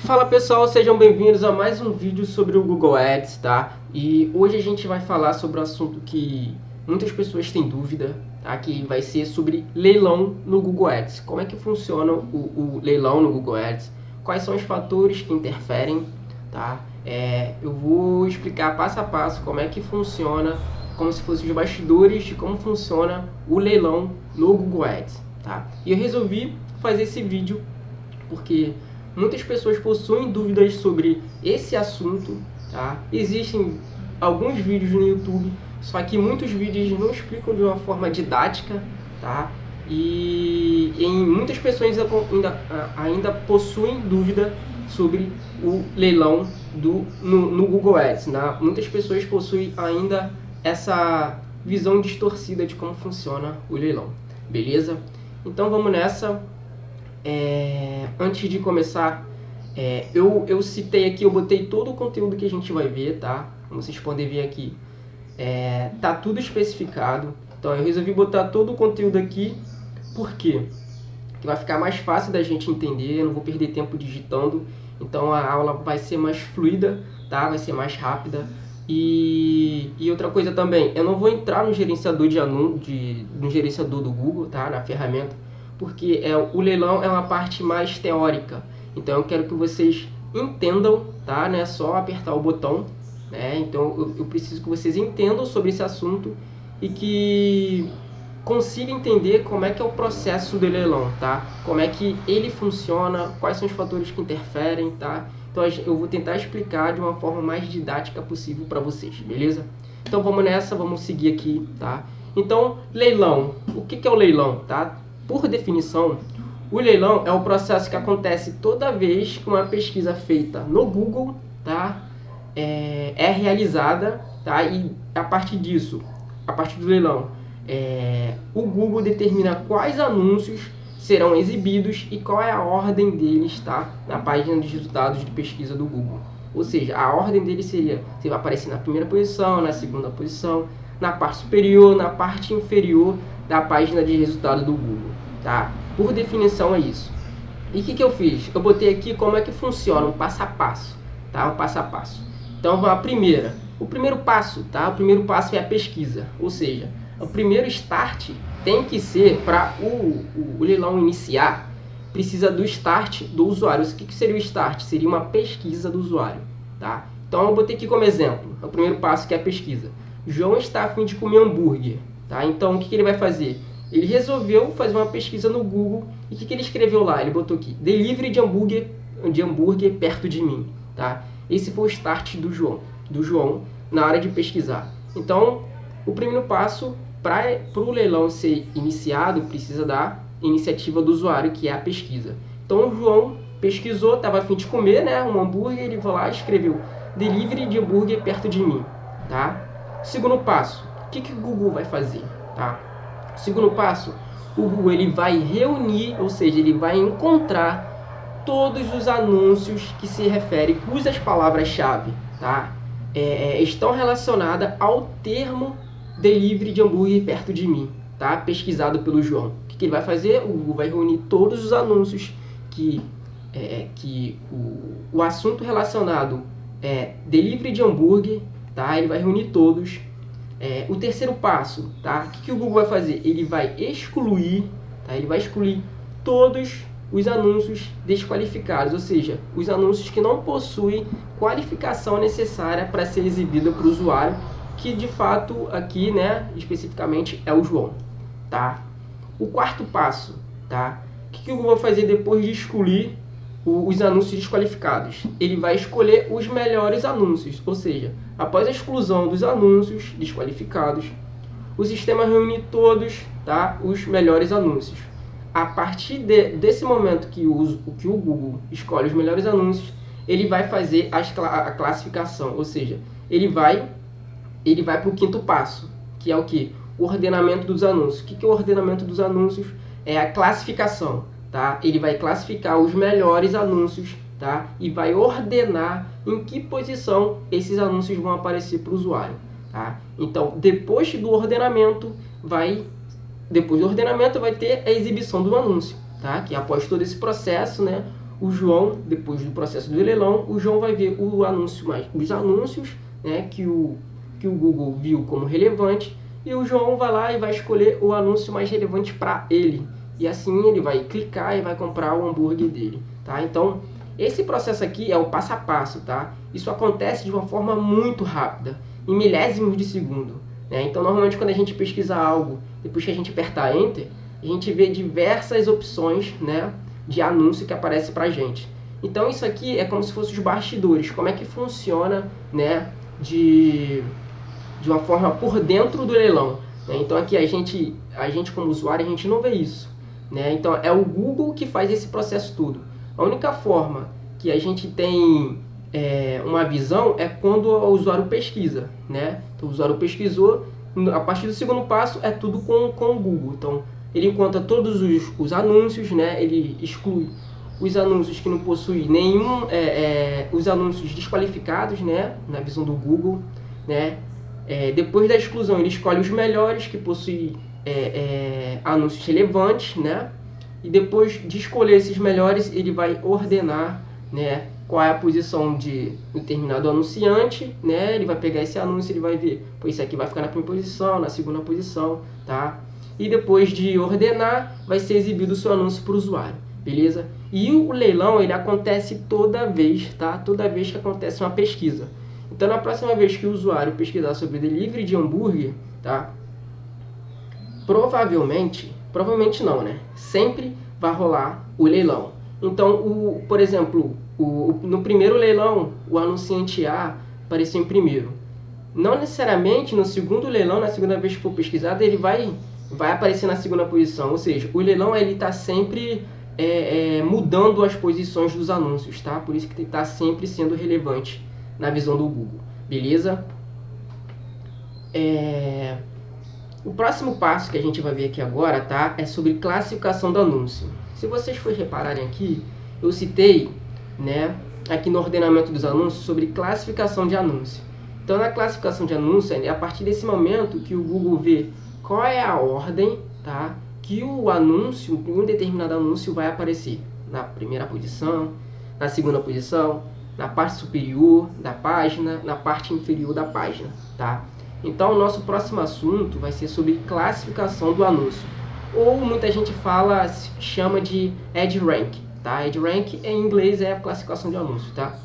Fala pessoal, sejam bem-vindos a mais um vídeo sobre o Google Ads, tá? E hoje a gente vai falar sobre um assunto que muitas pessoas têm dúvida, tá? Que vai ser sobre leilão no Google Ads. Como é que funciona o leilão no Google Ads? Quais são os fatores que interferem, tá? Eu vou explicar passo a passo como é que funciona, como se fossem os bastidores de como funciona o leilão no Google Ads, tá? E eu resolvi fazer esse vídeo porque muitas pessoas possuem dúvidas sobre esse assunto, tá? Existem alguns vídeos no YouTube, só que muitos vídeos não explicam de uma forma didática, tá? E muitas pessoas ainda possuem dúvida sobre o leilão no Google Ads, né? Muitas pessoas possuem ainda essa visão distorcida de como funciona o leilão, beleza? Então vamos nessa. Antes de começar, eu citei aqui, eu botei todo o conteúdo que a gente vai ver, tá? Como vocês podem ver aqui, tá tudo especificado. Então eu resolvi botar todo o conteúdo aqui, por quê? Porque vai ficar mais fácil da gente entender, eu não vou perder tempo digitando, então a aula vai ser mais fluida, tá? Vai ser mais rápida. E outra coisa também, eu não vou entrar no gerenciador no gerenciador do Google, tá? Na ferramenta, porque o leilão é uma parte mais teórica. Então eu quero que vocês entendam, tá? Não é só apertar o botão, né? Então eu preciso que vocês entendam sobre esse assunto e que consigam entender como é que é o processo do leilão, tá? Como é que ele funciona, quais são os fatores que interferem, tá? Então eu vou tentar explicar de uma forma mais didática possível para vocês, beleza? Então vamos nessa, vamos seguir aqui, tá? Então, leilão. O que é o leilão, tá? Por definição, o leilão é o processo que acontece toda vez que uma pesquisa feita no Google, tá? É realizada, tá? E a partir disso, a partir do leilão, o Google determina quais anúncios serão exibidos e qual é a ordem deles, tá? Na página dos resultados de pesquisa do Google. Ou seja, a ordem deles seria, você vai aparecer na primeira posição, na segunda posição, na parte superior, na parte inferior da página de resultado do Google, tá? Por definição é isso. E o que eu fiz? Eu botei aqui como é que funciona, um passo a passo, tá? Um passo a passo. Então, o primeiro passo, tá? O primeiro passo é a pesquisa, ou seja, o primeiro start tem que ser para o leilão iniciar, precisa do start do usuário. O que seria o start? Seria uma pesquisa do usuário, tá? Então eu botei aqui como exemplo, o primeiro passo que é a pesquisa. João está a fim de comer hambúrguer, tá? Então o que ele vai fazer? Ele resolveu fazer uma pesquisa no Google e o que ele escreveu lá? Ele botou aqui, delivery de hambúrguer perto de mim, tá? Esse foi o start do João na hora de pesquisar. Então o primeiro passo para o leilão ser iniciado precisa da iniciativa do usuário, que é a pesquisa. Então o João pesquisou, estava a fim de comer, né, um hambúrguer, ele foi lá e escreveu delivery de hambúrguer perto de mim, tá? Segundo passo, o que o Google vai fazer, tá? Segundo passo, o Google ele vai reunir, ou seja, ele vai encontrar todos os anúncios que se referem, cujas palavras-chave, tá? Estão relacionadas ao termo delivery de hambúrguer perto de mim, tá? Pesquisado pelo João. O que ele vai fazer? O Google vai reunir todos os anúncios que o assunto relacionado é delivery de hambúrguer, tá? Ele vai reunir todos. O terceiro passo, tá? O que o Google vai fazer? Ele vai excluir, tá? Ele vai excluir todos os anúncios desqualificados, ou seja, os anúncios que não possuem qualificação necessária para ser exibida para o usuário, que de fato aqui, né, especificamente é o João, tá? O quarto passo, tá? O que o Google vai fazer depois de excluir os anúncios desqualificados? Ele vai escolher os melhores anúncios, ou seja, após a exclusão dos anúncios desqualificados, o sistema reúne todos, tá, os melhores anúncios. A partir desse momento que o Google escolhe os melhores anúncios, ele vai fazer a classificação, ou seja, ele vai para o quinto passo, que é o que? O ordenamento dos anúncios. O que é o ordenamento dos anúncios? É a classificação, tá? Ele vai classificar os melhores anúncios, tá? E vai ordenar em que posição esses anúncios vão aparecer para o usuário, tá? Então, depois do ordenamento vai ter a exibição do anúncio, tá? Que após todo esse processo, né, o João, depois do processo do leilão, o João vai ver o anúncio os anúncios, né, que o Google viu como relevante, e o João vai lá e vai escolher o anúncio mais relevante para ele. E assim ele vai clicar e vai comprar o hambúrguer dele, tá? Então, esse processo aqui é o passo a passo, tá? Isso acontece de uma forma muito rápida, em milésimos de segundo, né? Então, normalmente quando a gente pesquisa algo, depois que a gente apertar Enter, a gente vê diversas opções, né, de anúncio que aparece pra gente. Então, isso aqui é como se fosse os bastidores, como é que funciona, né, de uma forma por dentro do leilão, né? Então, aqui a gente como usuário, a gente não vê isso, né? Então, é o Google que faz esse processo todo. A única forma que a gente tem uma visão é quando o usuário pesquisa, né? Então, o usuário pesquisou, a partir do segundo passo é tudo com o Google. Então, ele encontra todos os anúncios, né? Ele exclui os anúncios que não possuem nenhum, os anúncios desqualificados, né? Na visão do Google, né? Depois da exclusão, ele escolhe os melhores que possuem anúncios relevantes, né? E depois de escolher esses melhores, ele vai ordenar, né, qual é a posição de determinado anunciante, né? Ele vai pegar esse anúncio, ele vai ver, pô, esse aqui vai ficar na primeira posição, na segunda posição, tá? E depois de ordenar, vai ser exibido o seu anúncio para o usuário, beleza? E o leilão, ele acontece toda vez, tá? Toda vez que acontece uma pesquisa. Então, na próxima vez que o usuário pesquisar sobre delivery de hambúrguer, tá? Provavelmente não, né? Sempre vai rolar o leilão. Então, por exemplo, no primeiro leilão, o anunciante A apareceu em primeiro. Não necessariamente no segundo leilão, na segunda vez que for pesquisado, ele vai aparecer na segunda posição. Ou seja, o leilão está sempre mudando as posições dos anúncios, tá? Por isso que está sempre sendo relevante na visão do Google, beleza? O próximo passo que a gente vai ver aqui agora, tá? É sobre classificação do anúncio. Se vocês forem repararem aqui, eu citei, né, aqui no ordenamento dos anúncios sobre classificação de anúncio. Então, na classificação de anúncio, é a partir desse momento que o Google vê qual é a ordem, tá, que o anúncio, um determinado anúncio vai aparecer. Na primeira posição, na segunda posição, na parte superior da página, na parte inferior da página, tá? Então, o nosso próximo assunto vai ser sobre classificação do anúncio. Ou muita gente chama de EdRank, tá? EdRank em inglês é a classificação de anúncio, tá?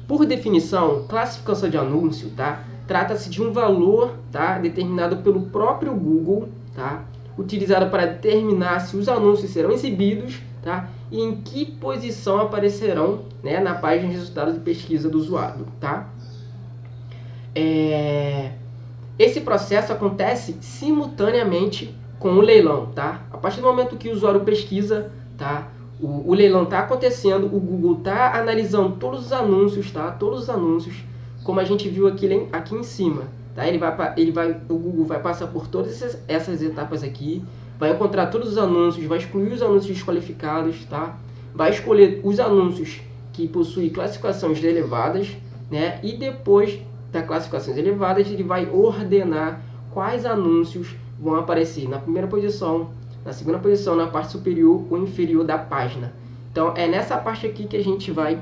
Por definição, classificação de anúncio, tá? Trata-se de um valor, tá, determinado pelo próprio Google, tá? Utilizado para determinar se os anúncios serão exibidos, tá? E em que posição aparecerão, né, na página de resultados de pesquisa do usuário, tá? Esse processo acontece simultaneamente com o leilão, tá? A partir do momento que o usuário pesquisa, tá? O leilão está acontecendo, o Google está analisando todos os anúncios, tá? Todos os anúncios, como a gente viu aqui em cima, tá? O Google vai passar por todas essas etapas aqui, vai encontrar todos os anúncios, vai excluir os anúncios desqualificados, tá? Vai escolher os anúncios que possuem classificações elevadas, né? E depois das classificações elevadas, ele vai ordenar quais anúncios vão aparecer na primeira posição, na segunda posição, na parte superior ou inferior da página. Então, é nessa parte aqui que a gente vai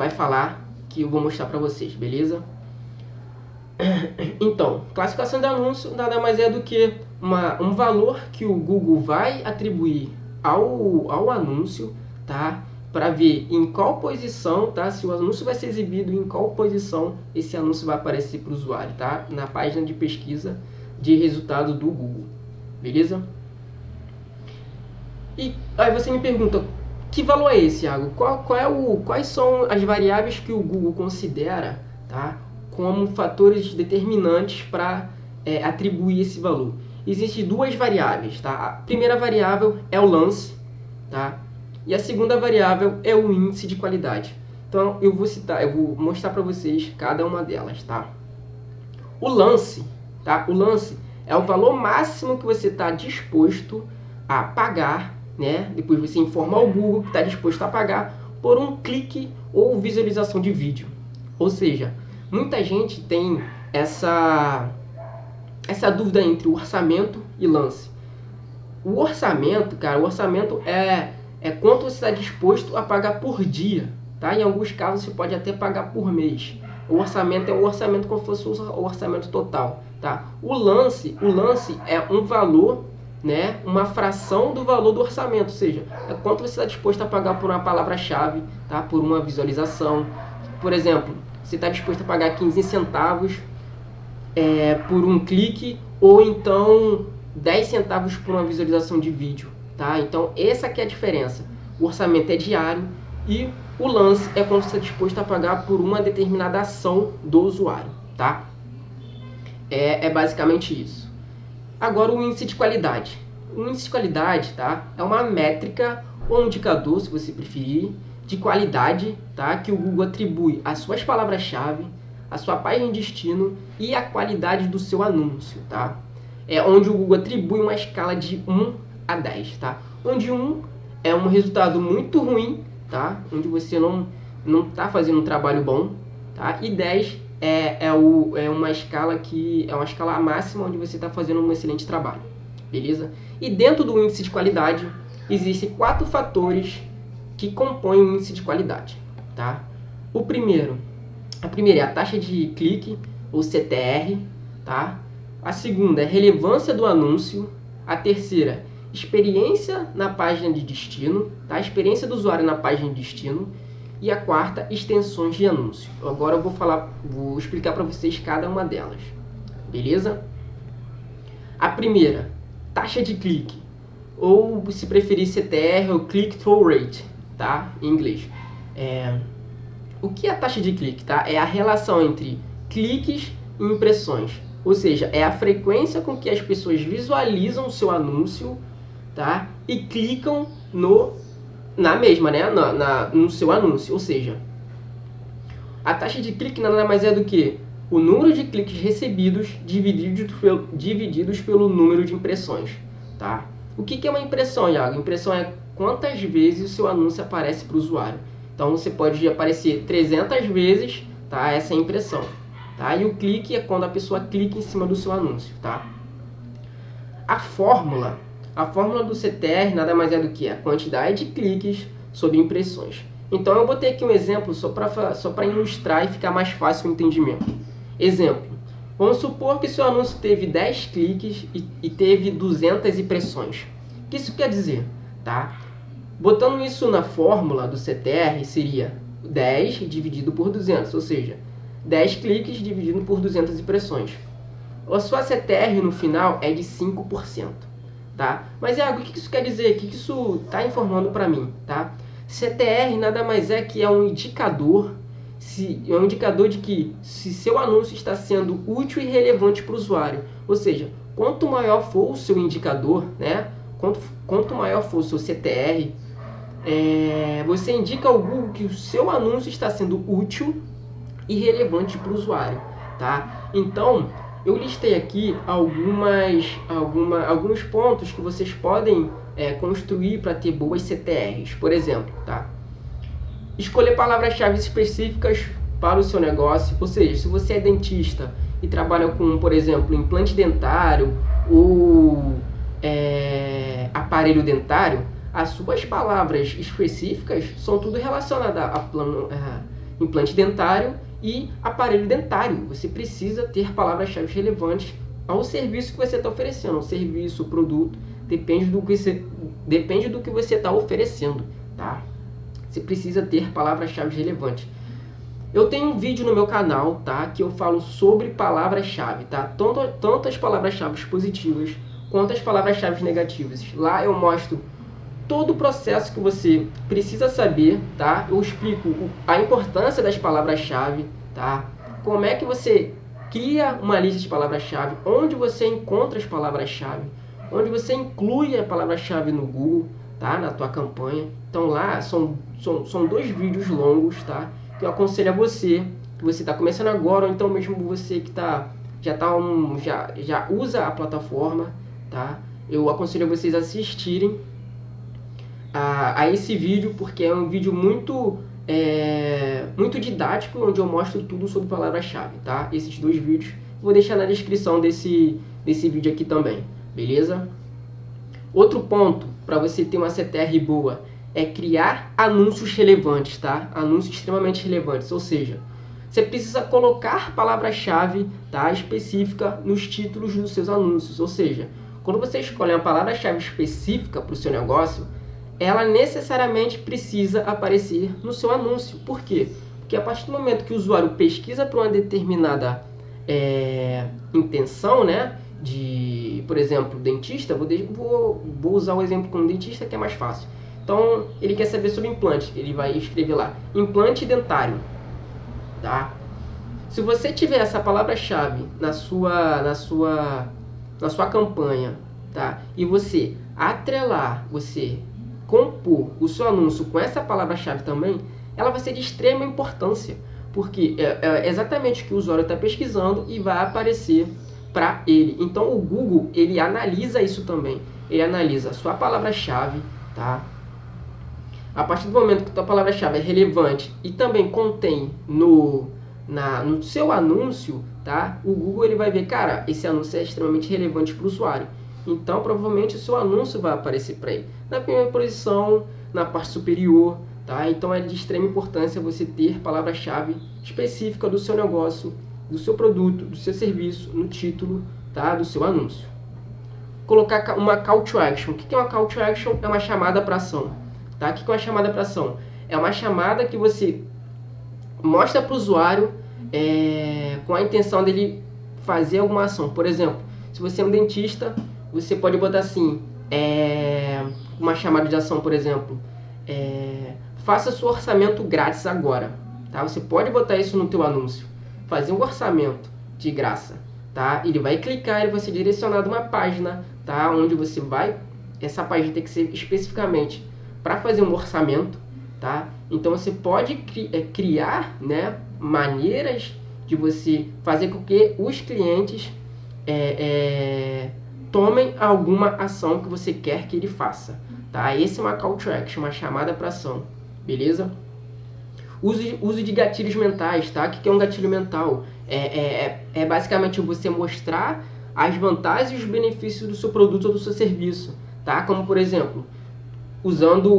falar, que eu vou mostrar para vocês, beleza? Então, classificação de anúncio nada mais é do que um valor que o Google vai atribuir ao anúncio, tá? Para ver em qual posição, tá? Se o anúncio vai ser exibido, em qual posição esse anúncio vai aparecer para o usuário, tá? Na página de pesquisa de resultado do Google, beleza? E aí você me pergunta, que valor é esse, Iago? Quais são as variáveis que o Google considera, tá, como fatores determinantes para atribuir esse valor? Existem duas variáveis, tá? A primeira variável é o lance, tá? E a segunda variável é o índice de qualidade. Então, eu vou mostrar para vocês cada uma delas, tá? O lance, tá? O lance é o valor máximo que você está disposto a pagar, né? Depois você informa ao Google que está disposto a pagar por um clique ou visualização de vídeo. Ou seja, muita gente tem essa dúvida entre orçamento e lance. O orçamento, cara, é é quanto você está disposto a pagar por dia, tá? Em alguns casos você pode até pagar por mês. O orçamento é o orçamento como se fosse o orçamento total, tá? O lance é um valor, né? Uma fração do valor do orçamento, ou seja, é quanto você está disposto a pagar por uma palavra-chave, tá? Por uma visualização. Por exemplo, você está disposto a pagar 15 centavos por um clique, ou então 10 centavos por uma visualização de vídeo, tá? Então essa aqui é a diferença. O orçamento é diário e o lance é quando você está disposto a pagar por uma determinada ação do usuário, tá? É basicamente isso. Agora o índice de qualidade. O índice de qualidade, tá? É uma métrica ou um indicador, se você preferir, de qualidade, tá? Que o Google atribui às suas palavras-chave, a sua página de destino e a qualidade do seu anúncio, tá? É onde o Google atribui uma escala de 1 a 10, tá? Onde 1 é um resultado muito ruim, tá? Onde você não está fazendo um trabalho bom, tá? E 10 é uma escala que é uma escala máxima onde você está fazendo um excelente trabalho, beleza? E dentro do índice de qualidade existem 4 fatores que compõem o índice de qualidade, tá? A primeira é a taxa de clique, ou CTR, tá? A segunda é relevância do anúncio. A terceira, experiência na página de destino, tá? Experiência do usuário na página de destino. E a quarta, extensões de anúncio. Agora eu vou explicar para vocês cada uma delas, beleza? A primeira, taxa de clique, ou se preferir CTR, ou Click-Through Rate, tá? Em inglês. O que é a taxa de clique, tá? É a relação entre cliques e impressões. Ou seja, é a frequência com que as pessoas visualizam o seu anúncio, tá? E clicam na mesma, né? No seu anúncio. Ou seja, a taxa de clique nada mais é do que o número de cliques recebidos divididos pelo número de impressões, tá? O que é uma impressão, Iago? Impressão é quantas vezes o seu anúncio aparece para o usuário. Então você pode aparecer 300 vezes, tá? Essa é a impressão, tá? E o clique é quando a pessoa clica em cima do seu anúncio, tá? A fórmula do CTR nada mais é do que a quantidade de cliques sobre impressões. Então eu botei aqui um exemplo só para ilustrar e ficar mais fácil o entendimento. Exemplo, vamos supor que seu anúncio teve 10 cliques e teve 200 impressões. O que isso quer dizer, tá? Botando isso na fórmula do CTR, seria 10 dividido por 200, ou seja, 10 cliques dividido por 200 impressões. A sua CTR no final é de 5%, tá? Mas, Iago, o que isso quer dizer? O que isso está informando para mim, tá? CTR nada mais é que é um indicador, de que se seu anúncio está sendo útil e relevante para o usuário. Ou seja, quanto maior for o seu indicador, né? Quanto maior for o seu CTR, você indica ao Google que o seu anúncio está sendo útil e relevante para o usuário, tá? Então, eu listei aqui alguns pontos que vocês podem construir para ter boas CTRs. Por exemplo, tá? Escolher palavras-chave específicas para o seu negócio. Ou seja, se você é dentista e trabalha com, por exemplo, implante dentário ou aparelho dentário, as suas palavras específicas são tudo relacionado a implante dentário e aparelho dentário. Você precisa ter palavras-chave relevantes ao serviço que você está oferecendo. O serviço, o produto, depende do que você está oferecendo, tá? Você precisa ter palavras-chave relevantes. Eu tenho um vídeo no meu canal, tá? Que eu falo sobre palavras-chave, tá? Tanto as palavras-chave positivas quanto as palavras-chave negativas. Lá eu mostro todo o processo que você precisa saber, tá? Eu explico a importância das palavras-chave, tá? Como é que você cria uma lista de palavras-chave, onde você encontra as palavras-chave, onde você inclui a palavra-chave no Google, tá? Na tua campanha. Então lá são 2 vídeos longos, tá? Que eu aconselho a você, que você está começando agora, ou então mesmo você que já usa a plataforma, tá? Eu aconselho a vocês assistirem a esse vídeo, porque é um vídeo muito didático, onde eu mostro tudo sobre palavra-chave, tá? Esses 2 vídeos vou deixar na descrição desse vídeo aqui também, beleza? Outro ponto para você ter uma CTR boa é criar anúncios relevantes, tá? Anúncios extremamente relevantes, ou seja, você precisa colocar palavra-chave, tá, específica nos títulos dos seus anúncios, ou seja, quando você escolhe uma palavra-chave específica para o seu negócio, ela necessariamente precisa aparecer no seu anúncio. Por quê? Porque a partir do momento que o usuário pesquisa para uma determinada intenção, né, de, por exemplo, dentista, vou usar o exemplo com dentista que é mais fácil. Então, ele quer saber sobre implante, ele vai escrever lá, implante dentário, tá? Se você tiver essa palavra-chave na sua campanha, tá? E você atrelar, você compor o seu anúncio com essa palavra-chave também, ela vai ser de extrema importância, porque é exatamente o que o usuário está pesquisando e vai aparecer para ele. Então o Google, ele analisa isso também, ele analisa a sua palavra-chave, tá? A partir do momento que a palavra-chave é relevante e também contém no seu anúncio, tá? O Google ele vai ver, cara, esse anúncio é extremamente relevante para o usuário. Então, provavelmente, o seu anúncio vai aparecer para ele na primeira posição, na parte superior, tá? Então, é de extrema importância você ter palavra-chave específica do seu negócio, do seu produto, do seu serviço, no título, tá? Do seu anúncio. Colocar uma call to action. O que é uma call to action? É uma chamada para ação, tá? O que é uma chamada para ação? É uma chamada que você mostra para o usuário com a intenção dele fazer alguma ação. Por exemplo, se você é um dentista, você pode botar assim, uma chamada de ação, por exemplo, faça seu orçamento grátis agora, tá? Você pode botar isso no teu anúncio, fazer um orçamento de graça, tá? Ele vai clicar, ele vai ser direcionado a uma página, tá? Onde você vai, essa página tem que ser especificamente para fazer um orçamento, tá? Então você pode criar, né, maneiras de você fazer com que os clientes tomem alguma ação que você quer que ele faça, tá? Esse é uma call to action, uma chamada para ação, beleza? Uso de gatilhos mentais, tá? O que é um gatilho mental? É basicamente você mostrar as vantagens e os benefícios do seu produto ou do seu serviço, tá? Como, por exemplo, usando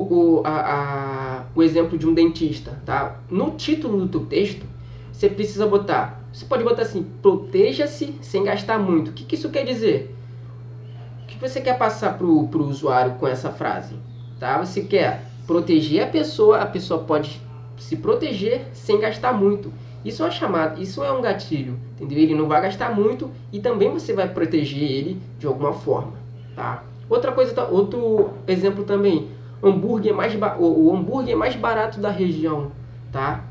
o exemplo de um dentista, tá? No título do teu texto, você precisa botar, você pode botar assim, proteja-se sem gastar muito. O que isso quer dizer? O que você quer passar pro usuário com essa frase? Tá? Você quer proteger a pessoa pode se proteger sem gastar muito. Isso é uma chamada, isso é um gatilho, entendeu? Ele não vai gastar muito e também você vai proteger ele de alguma forma, tá? Outra coisa, outro exemplo também, o hambúrguer mais barato da região, tá?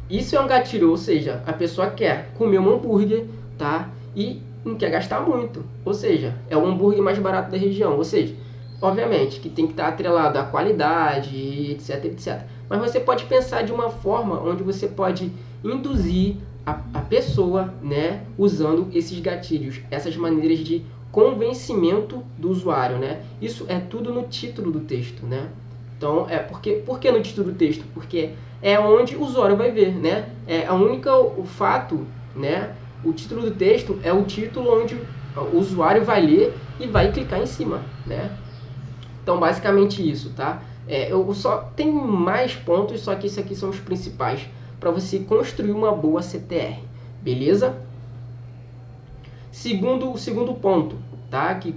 Isso é um gatilho, ou seja, a pessoa quer comer um hambúrguer, tá? E não quer gastar muito, ou seja, é o hambúrguer mais barato da região, ou seja, obviamente que tem que estar atrelado à qualidade, etc, etc. Mas você pode pensar de uma forma onde você pode induzir a pessoa, né, usando esses gatilhos, essas maneiras de convencimento do usuário, né? Isso é tudo no título do texto, né? Então, por que no título do texto? Porque é onde o usuário vai ver, né? O fato, né? O título do texto é o título onde o usuário vai ler e vai clicar em cima, né? Então, basicamente isso, tá? Eu só tenho mais pontos, só que isso aqui são os principais para você construir uma boa CTR, beleza? Segundo ponto, tá? Que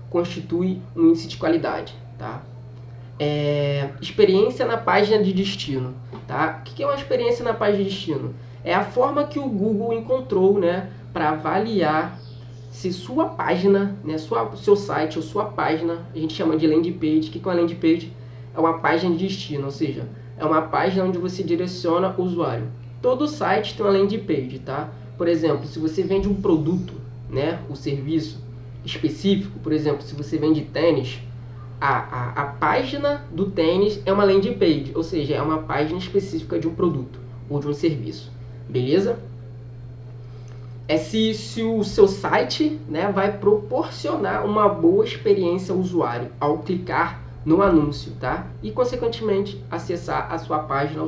constitui um índice de qualidade, tá? Experiência na página de destino, tá? O que é uma experiência na página de destino? É a forma que o Google encontrou, né, para avaliar se sua página, né, seu site ou sua página, a gente chama de landing page. O que é uma landing page? É uma página de destino, ou seja, é uma página onde você direciona o usuário. Todo site tem uma landing page, tá? Por exemplo, se você vende um produto, né, um serviço específico, por exemplo, se você vende tênis, a página do tênis é uma landing page, ou seja, é uma página específica de um produto ou de um serviço, beleza? Se o seu site, né, vai proporcionar uma boa experiência ao usuário ao clicar no anúncio, tá? E, consequentemente, acessar a sua página, o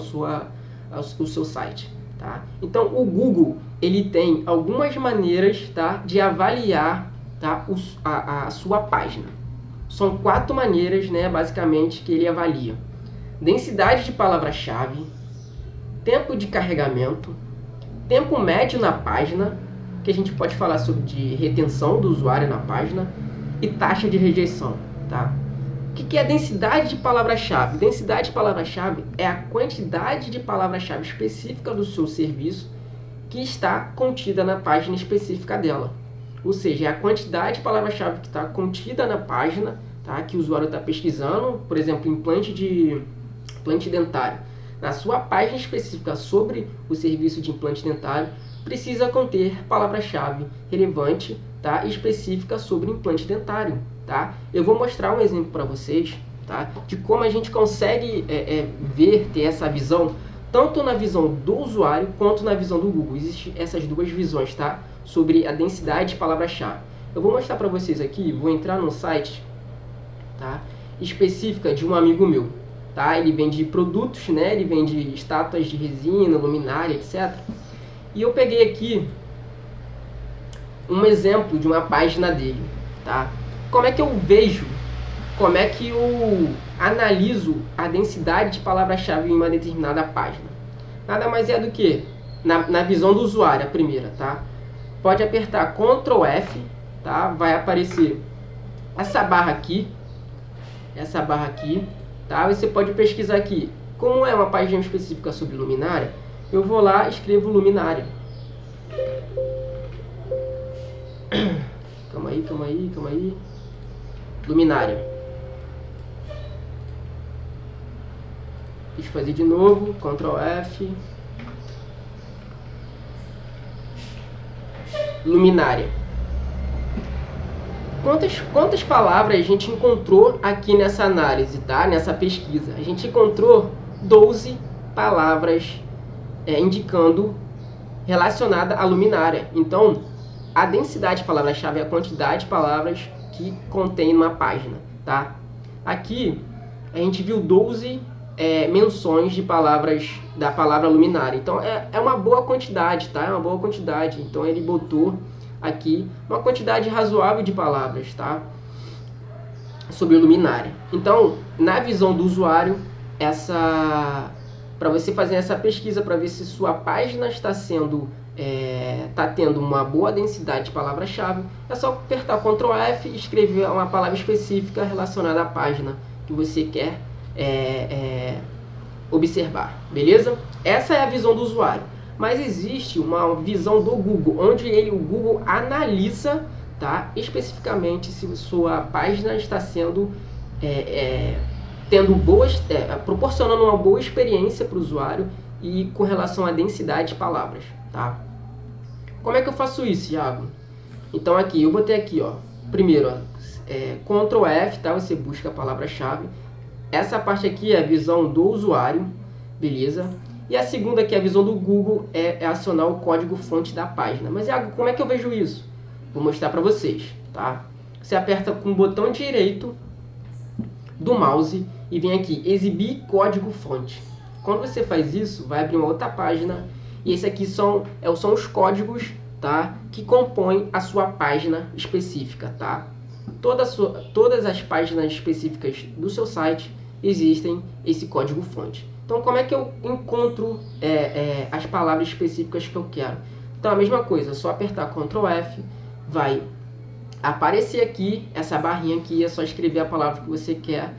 seu site, tá? Então, o Google, ele tem algumas maneiras, tá, de avaliar, tá, a sua página. são 4 maneiras, né, basicamente, que ele avalia: densidade de palavra-chave, tempo de carregamento, tempo médio na página, que a gente pode falar sobre de retenção do usuário na página, e taxa de rejeição, tá? O que é a densidade de palavra-chave? Densidade de palavra-chave é a quantidade de palavra-chave específica do seu serviço que está contida na página específica dela. Ou seja, é a quantidade de palavra-chave que está contida na página, tá? Que o usuário está pesquisando, por exemplo, implante dentário. Na sua página específica sobre o serviço de implante dentário, precisa conter palavra-chave relevante, tá? Específica sobre implante dentário. Tá? Eu vou mostrar um exemplo para vocês, tá? De como a gente consegue ter essa visão, tanto na visão do usuário quanto na visão do Google. Existem essas duas visões, tá? Sobre a densidade de palavra-chave. Eu vou mostrar para vocês aqui, vou entrar num site, tá? Específica de um amigo meu. Tá? Ele vende produtos, né? Ele vende estátuas de resina, luminária, etc. E eu peguei aqui um exemplo de uma página dele, tá? Como é que eu vejo, como é que eu analiso a densidade de palavra-chave em uma determinada página? Nada mais é do que, na visão do usuário, a primeira, tá? Pode apertar Ctrl F, tá? Vai aparecer essa barra aqui, tá? Você pode pesquisar aqui, como é uma página específica sobre luminária, eu vou lá e escrevo luminária. Calma aí. Luminária. Deixa eu fazer de novo, Ctrl F. Luminária. Quantas palavras a gente encontrou aqui nessa análise, tá? Nessa pesquisa? A gente encontrou 12 palavras indicando relacionada à luminária. Então, a densidade de palavra-chave é a quantidade de palavras que contém numa página, tá? Aqui a gente viu 12 menções de palavras da palavra luminária. Então é uma boa quantidade, tá? É uma boa quantidade. Então ele botou aqui uma quantidade razoável de palavras, tá? Sobre luminária. Então, na visão do usuário, para você fazer essa pesquisa para ver se sua página está tendo uma boa densidade de palavra-chave, é só apertar Ctrl F e escrever uma palavra específica relacionada à página que você quer observar, beleza? Essa é a visão do usuário. Mas existe uma visão do Google, onde o Google analisa, tá, especificamente se sua página está sendo proporcionando uma boa experiência para o usuário e com relação à densidade de palavras, tá? Como é que eu faço isso, Iago? Então aqui, eu botei aqui, ó, primeiro, Ctrl F, tá? Você busca a palavra-chave. Essa parte aqui é a visão do usuário, beleza? E a segunda, que é a visão do Google, é acionar o código-fonte da página. Mas, Iago, como é que eu vejo isso? Vou mostrar para vocês, tá? Você aperta com o botão direito do mouse e vem aqui, exibir código-fonte. Quando você faz isso, vai abrir uma outra página. E esse aqui são os códigos, tá, que compõem a sua página específica, tá? Todas as páginas específicas do seu site existem esse código-fonte. Então, como é que eu encontro as palavras específicas que eu quero? Então, a mesma coisa, é só apertar Ctrl F, vai aparecer aqui, essa barrinha aqui, é só escrever a palavra que você quer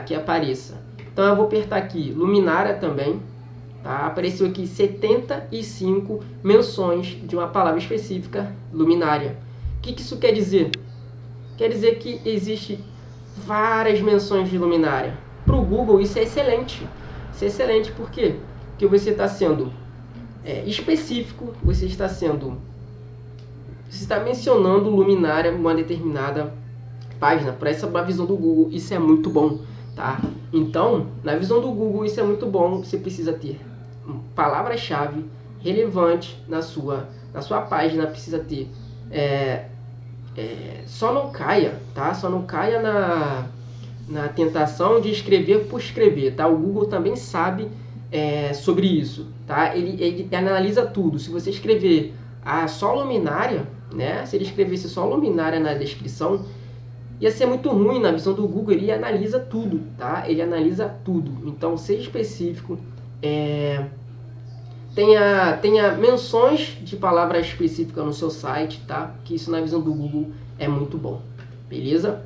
que apareça. Então, eu vou apertar aqui, luminária também, tá? Apareceu aqui 75 menções de uma palavra específica, luminária. O que isso quer dizer? Quer dizer que existe várias menções de luminária. Para o Google isso é excelente. Isso é excelente por quê? Porque você está sendo específico, você está mencionando luminária em uma determinada página. Para essa visão do Google isso é muito bom, tá? Então, na visão do Google isso é muito bom. Você precisa ter palavra-chave relevante na sua página, precisa ter só não caia, tá? Só não caia na tentação de escrever por escrever, tá? O Google também sabe sobre isso, tá? Ele analisa tudo. Se você escrever só luminária, né? Se ele escrevesse só luminária na descrição, ia ser muito ruim na visão do Google. Ele analisa tudo, tá? Ele analisa tudo. Então, seja específico. Tenha menções de palavra específica no seu site, tá? Que isso na visão do Google é muito bom, beleza?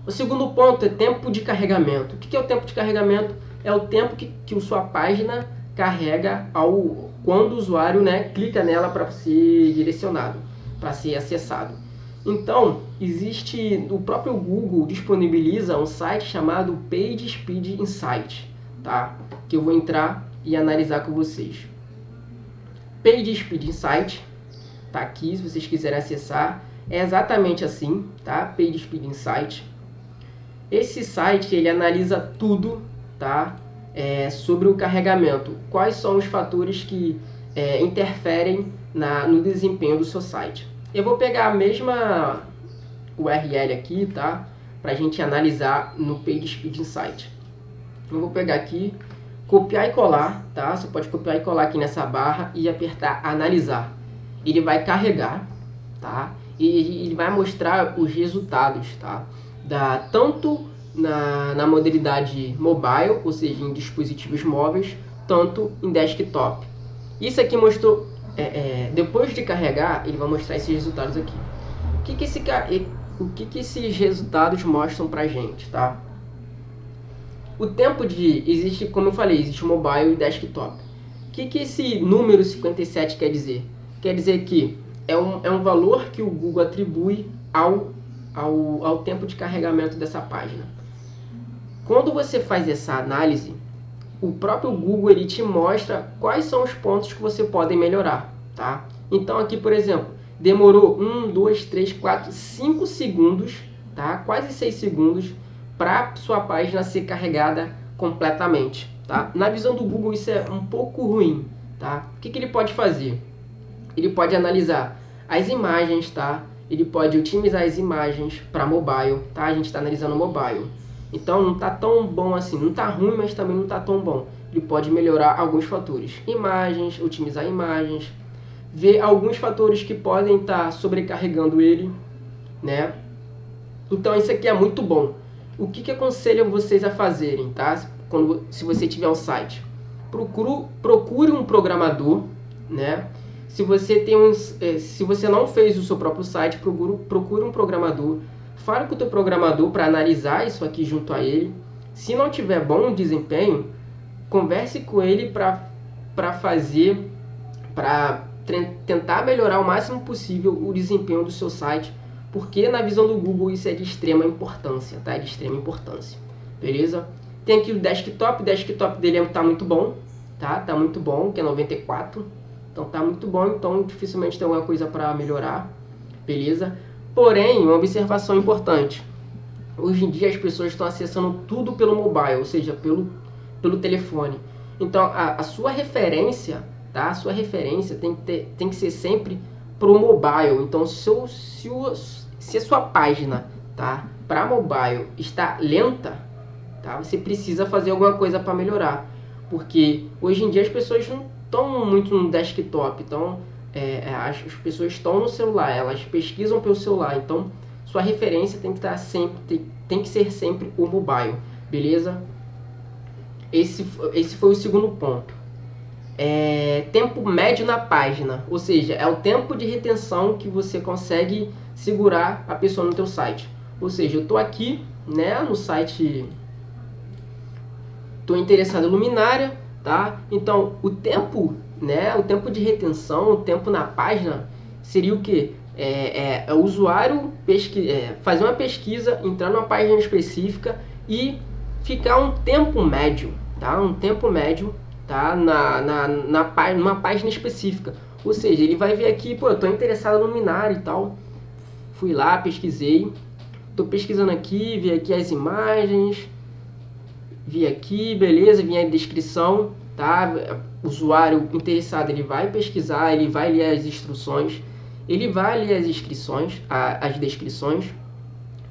O segundo ponto é tempo de carregamento. O que é o tempo de carregamento? É o tempo que a sua página carrega quando o usuário, né, clica nela para ser direcionado, para ser acessado. Então, o próprio Google disponibiliza um site chamado PageSpeed Insight, tá? Que eu vou entrar e analisar com vocês. PageSpeed Insight, tá aqui, se vocês quiserem acessar, é exatamente assim, tá? PageSpeed Insight. Esse site, ele analisa tudo, tá? Sobre o carregamento. Quais são os fatores que interferem no desempenho do seu site. Eu vou pegar a mesma URL aqui, tá? Para a gente analisar no PageSpeed Insight. Eu vou pegar aqui, copiar e colar, tá? Você pode copiar e colar aqui nessa barra e apertar analisar. Ele vai carregar, tá? E ele vai mostrar os resultados, tá? Tanto na modalidade mobile, ou seja, em dispositivos móveis, tanto em desktop. Isso aqui mostrou, depois de carregar, ele vai mostrar esses resultados aqui. O que esses resultados mostram pra gente, tá? O tempo existe, como eu falei, existe mobile e desktop. O que esse número 57 quer dizer? Quer dizer que é um valor que o Google atribui ao tempo de carregamento dessa página. Quando você faz essa análise, o próprio Google ele te mostra quais são os pontos que você pode melhorar, tá? Então aqui, por exemplo, demorou 1, 2, 3, 4, 5 segundos, tá? Quase 6 segundos para sua página ser carregada completamente, tá? Na visão do Google isso é um pouco ruim, tá? O que ele pode fazer? Ele pode analisar as imagens, tá? Ele pode otimizar as imagens para mobile, tá? A gente está analisando mobile. Então não está tão bom assim, não está ruim, mas também não está tão bom. Ele pode melhorar alguns fatores. Imagens, otimizar imagens, ver alguns fatores que podem estar sobrecarregando ele, né? Então isso aqui é muito bom. O que aconselho vocês a fazerem, tá? Se você tiver um site, procure um programador, né? Se você não fez o seu próprio site, procure um programador. Fale com o teu programador para analisar isso aqui junto a ele. Se não tiver bom desempenho, converse com ele para tentar melhorar o máximo possível o desempenho do seu site, porque na visão do Google isso é de extrema importância, tá? É de extrema importância, beleza? Tem aqui o desktop dele está muito bom, tá? Tá muito bom, que é 94, então tá muito bom, então dificilmente tem alguma coisa para melhorar, beleza? Porém, uma observação importante, hoje em dia as pessoas estão acessando tudo pelo mobile, ou seja, pelo telefone. Então a sua referência, tá? A sua referência tem que ser sempre pro mobile. Então se a sua página, tá, para mobile está lenta, tá? Você precisa fazer alguma coisa para melhorar, porque hoje em dia as pessoas não estão muito no desktop, então as pessoas estão no celular, elas pesquisam pelo celular, então sua referência tem que ser sempre o mobile, beleza? Esse foi o segundo ponto. Tempo médio na página, ou seja, é o tempo de retenção que você consegue segurar a pessoa no teu site. Ou seja, eu estou aqui, né, no site, estou interessado em luminária, tá? Então o tempo, né, o tempo de retenção, o tempo na página seria o que? O usuário fazer uma pesquisa, entrar numa página específica e ficar um tempo médio, tá? Um tempo médio, tá? Numa página específica. Ou seja, ele vai ver aqui, pô, eu tô interessado no luminária e tal. Fui lá, pesquisei. Tô pesquisando aqui, vi aqui as imagens. Vi aqui, beleza, vi a descrição, tá? O usuário interessado, ele vai pesquisar, ele vai ler as instruções. Ele vai ler as descrições,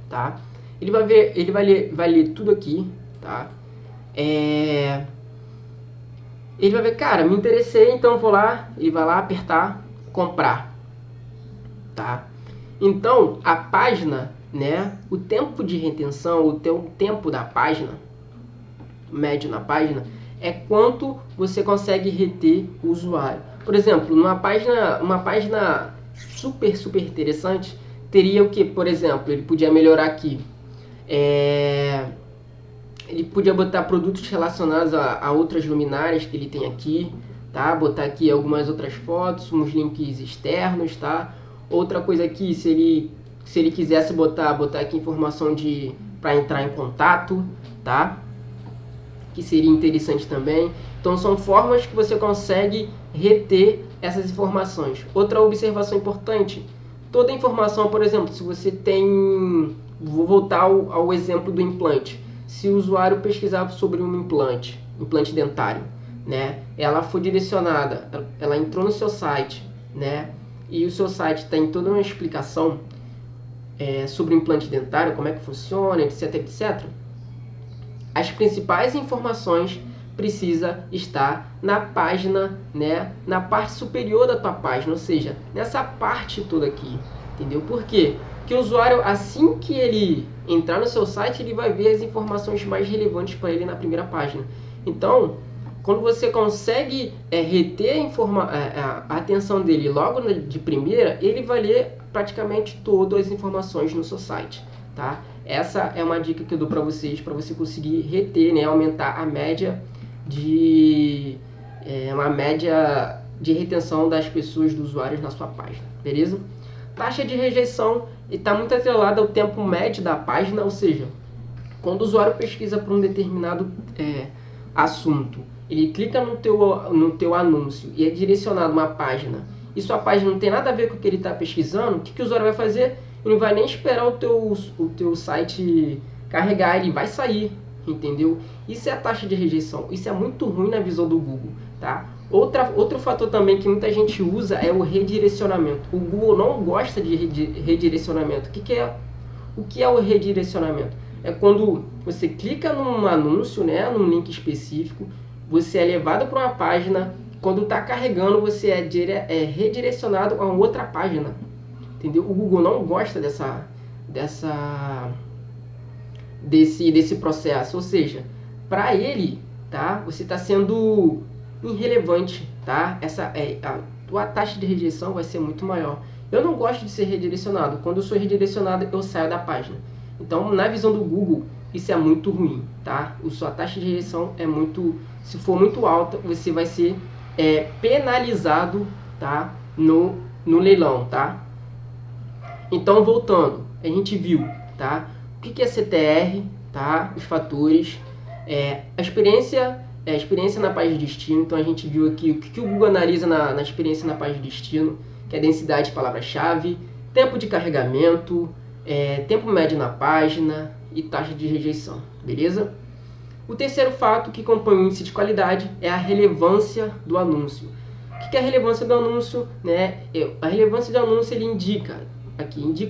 tá? Ele vai ler tudo aqui, tá? Ele vai ver, cara, me interessei, então vou lá, ele vai lá apertar comprar, tá? Então a página né, o tempo de retenção, o teu tempo da página, médio na página, é quanto você consegue reter o usuário. Por exemplo, uma página super interessante teria o que? Por exemplo, ele podia melhorar aqui. Ele podia botar produtos relacionados a outras luminárias que ele tem aqui, tá? Botar aqui algumas outras fotos, uns links externos, tá? Outra coisa aqui, se ele quisesse botar aqui informação para entrar em contato, tá? Que seria interessante também. Então são formas que você consegue reter essas informações. Outra observação importante, toda informação, por exemplo, se você tem... Vou voltar ao exemplo do implante. Se o usuário pesquisar sobre um implante dentário, né, ela foi direcionada, ela entrou no seu site, né, e o seu site tem toda uma explicação sobre o implante dentário, como é que funciona, etc, etc. As principais informações precisa estar na página, né, na parte superior da tua página, ou seja, nessa parte toda aqui, entendeu? Por quê? Porque o usuário, assim que ele entrar no seu site, ele vai ver as informações mais relevantes para ele na primeira página. Então, quando você consegue reter a atenção dele logo de primeira, ele vai ler praticamente todas as informações no seu site, tá? Essa é uma dica que eu dou para vocês, para você conseguir reter, né, aumentar a média de retenção das pessoas, dos usuários na sua página, beleza? Taxa de rejeição está muito atrelada ao tempo médio da página, ou seja, quando o usuário pesquisa por um determinado assunto, ele clica no teu anúncio e é direcionado a uma página, e sua página não tem nada a ver com o que ele está pesquisando, o que o usuário vai fazer? Ele não vai nem esperar o teu site carregar, ele vai sair, entendeu? Isso é a taxa de rejeição, isso é muito ruim na visão do Google, tá? Outro fator também que muita gente usa é o redirecionamento. O Google não gosta de redirecionamento. O que é o redirecionamento? É quando você clica num anúncio, né, num link específico, você é levado para uma página, quando está carregando você é redirecionado a outra página, entendeu? O Google não gosta desse processo, ou seja, para ele, tá, você está sendo irrelevante, tá? A tua taxa de rejeição vai ser muito maior. Eu não gosto de ser redirecionado. Quando eu sou redirecionado, eu saio da página. Então, na visão do Google, isso é muito ruim, tá? Sua taxa de rejeição é muito... Se for muito alta, você vai ser penalizado, tá? No leilão, tá? Então, voltando, a gente viu, tá? O que é CTR, tá? Os fatores, a experiência na página de destino. Então a gente viu aqui o que o Google analisa na experiência na página de destino, que é densidade de palavra-chave, tempo de carregamento, tempo médio na página e taxa de rejeição, beleza? O terceiro fato que compõe o índice de qualidade é a relevância do anúncio. O que é a relevância do anúncio, né? A relevância do anúncio ele indica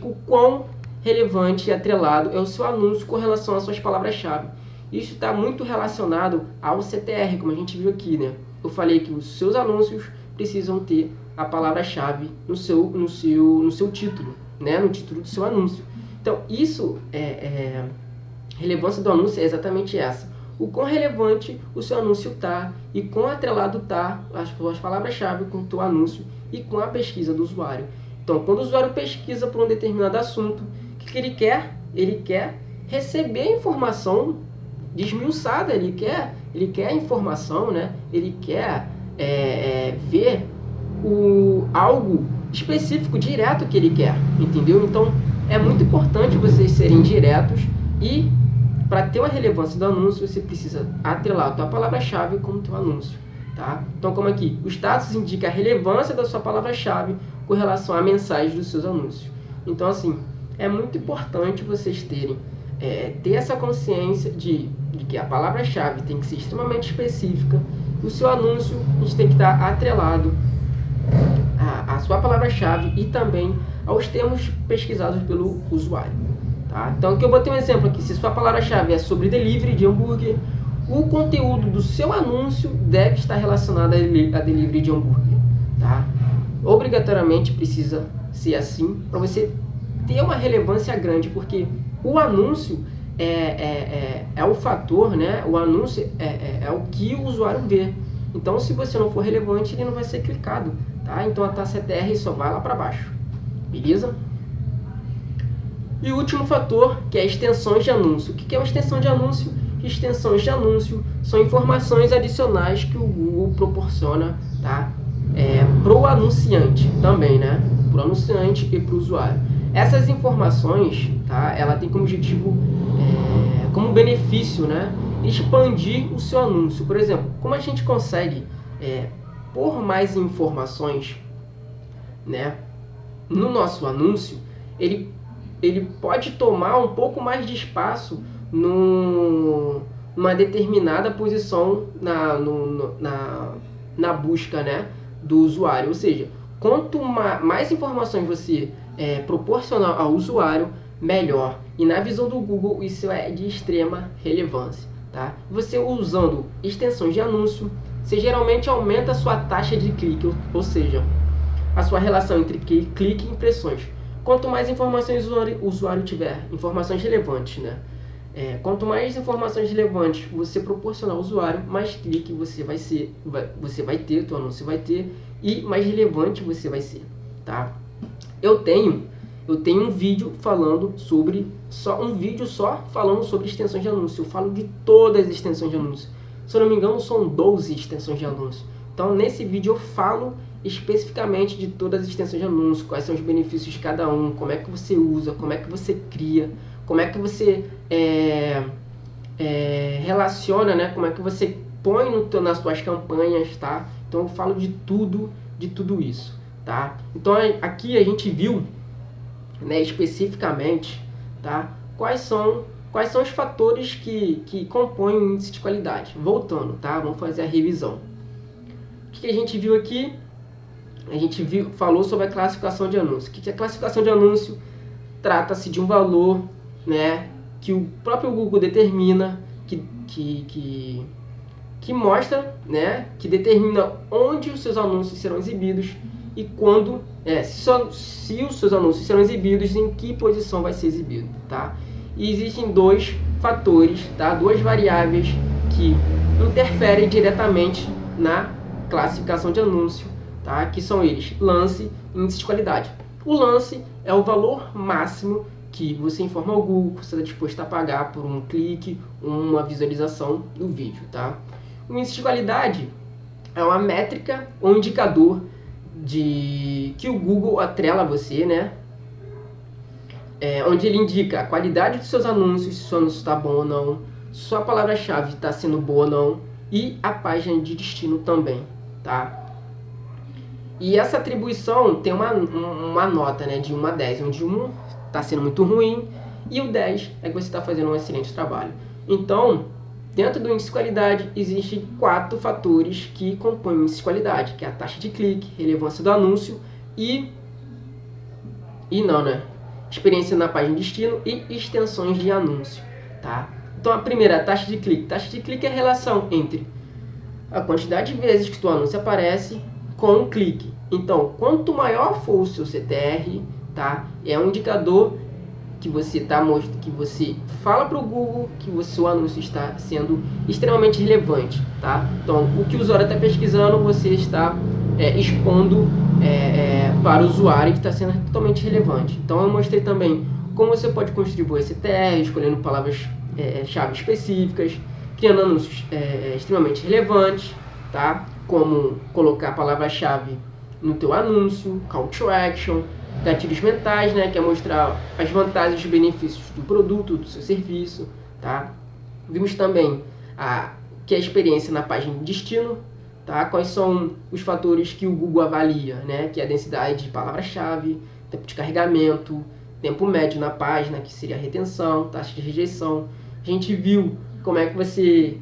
o quão relevante e atrelado é o seu anúncio com relação às suas palavras-chave. Isso está muito relacionado ao CTR, como a gente viu aqui, né? Eu falei que os seus anúncios precisam ter a palavra-chave no seu título, né? No título do seu anúncio. Então, relevância do anúncio é exatamente essa. O quão relevante o seu anúncio está e quão atrelado está as palavras-chave com o teu anúncio e com a pesquisa do usuário. Então, quando o usuário pesquisa por um determinado assunto, o que ele quer? Ele quer receber a informação desmiuçada, ele quer a informação, né? Ele quer ver algo específico, direto que ele quer, entendeu? Então, é muito importante vocês serem diretos e para ter uma relevância do anúncio, você precisa atrelar a tua palavra-chave com o teu anúncio, tá? Então, como aqui, o status indica a relevância da sua palavra-chave com relação à mensagem dos seus anúncios. Então, assim, é muito importante vocês ter essa consciência de que a palavra-chave tem que ser extremamente específica. O seu anúncio, a gente tem que estar atrelado à sua palavra-chave e também aos termos pesquisados pelo usuário, tá? Então, aqui eu botei um exemplo aqui. Se sua palavra-chave é sobre delivery de hambúrguer, o conteúdo do seu anúncio deve estar relacionado a delivery de hambúrguer, tá? Obrigatoriamente precisa ser assim para você ter uma relevância grande, porque o anúncio é o fator, né? O anúncio é o que o usuário vê. Então, se você não for relevante, ele não vai ser clicado, tá? Então, a taxa CTR só vai lá para baixo, beleza? E o último fator, que é extensões de anúncio. O que é uma extensão de anúncio? Extensões de anúncio são informações adicionais que o Google proporciona, tá? Para o anunciante também, né? Para o anunciante e para o usuário. Essas informações, tá? Ela tem como objetivo, como benefício, né? Expandir o seu anúncio. Por exemplo, como a gente consegue pôr mais informações, né, no nosso anúncio, ele pode tomar um pouco mais de espaço numa determinada posição na busca, né, do usuário. Ou seja, quanto mais informações você proporcionar ao usuário, melhor. E na visão do Google, isso é de extrema relevância, tá? Você usando extensões de anúncio, você geralmente aumenta a sua taxa de clique, ou seja, a sua relação entre clique e impressões. Quanto mais informações o usuário tiver, informações relevantes, né? Quanto mais informações relevantes você proporcionar ao usuário, mais clique você vai ter, teu anúncio vai ter, e mais relevante você vai ser, tá? Eu tenho um vídeo falando sobre, falando sobre extensões de anúncio. Eu falo de todas as extensões de anúncio. Se eu não me engano, são 12 extensões de anúncio. Então, nesse vídeo eu falo especificamente de todas as extensões de anúncio, quais são os benefícios de cada um, como é que você usa, como é que você cria, como é que você relaciona, né? Como é que você põe nas suas campanhas, tá? Então eu falo de tudo isso, tá? Então aqui a gente viu, né, especificamente, tá? Quais são os fatores que compõem o índice de qualidade. Voltando, tá? Vamos fazer a revisão. O que a gente viu aqui? A gente falou sobre a classificação de anúncio. O que é a classificação de anúncio? Trata-se de um valor, né, que o próprio Google determina, que mostra, né, que determina onde os seus anúncios serão exibidos e quando, se os seus anúncios serão exibidos, em que posição vai ser exibido, tá? E existem dois fatores, tá? Duas variáveis que interferem diretamente na classificação de anúncio, tá? Que são eles, lance e índice de qualidade. O lance é o valor máximo que você informa ao Google que você está disposto a pagar por um clique, uma visualização do vídeo, tá? O índice de qualidade é uma métrica ou indicador que o Google atrela a você, né? Onde ele indica a qualidade dos seus anúncios, se o seu anúncio está bom ou não, se sua palavra-chave está sendo boa ou não, e a página de destino também, tá? E essa atribuição tem uma nota, né, de 1 a 10, onde 1 está sendo muito ruim e o 10 é que você está fazendo um excelente trabalho. Então, dentro do índice de qualidade, existem 4 fatores que compõem o índice de qualidade, que é a taxa de clique, relevância do anúncio experiência na página de destino e extensões de anúncio, tá? Então, a primeira, a taxa de clique. Taxa de clique é a relação entre a quantidade de vezes que o anúncio aparece com um clique. Então, quanto maior for o seu CTR, tá? É um indicador que você fala para o Google que o seu anúncio está sendo extremamente relevante, tá? Então, o que o usuário está pesquisando, você está expondo para o usuário que está sendo totalmente relevante. Então, eu mostrei também como você pode construir o CTR, escolhendo palavras-chave específicas, criando anúncios extremamente relevantes, tá? Como colocar a palavra-chave no teu anúncio, call to action, gatilhos mentais, né, que é mostrar as vantagens e benefícios do produto, do seu serviço, tá? Vimos também que é a experiência na página de destino, tá? Quais são os fatores que o Google avalia, né? Que é a densidade de palavra-chave, tempo de carregamento, tempo médio na página, que seria a retenção, taxa de rejeição. A gente viu como é que você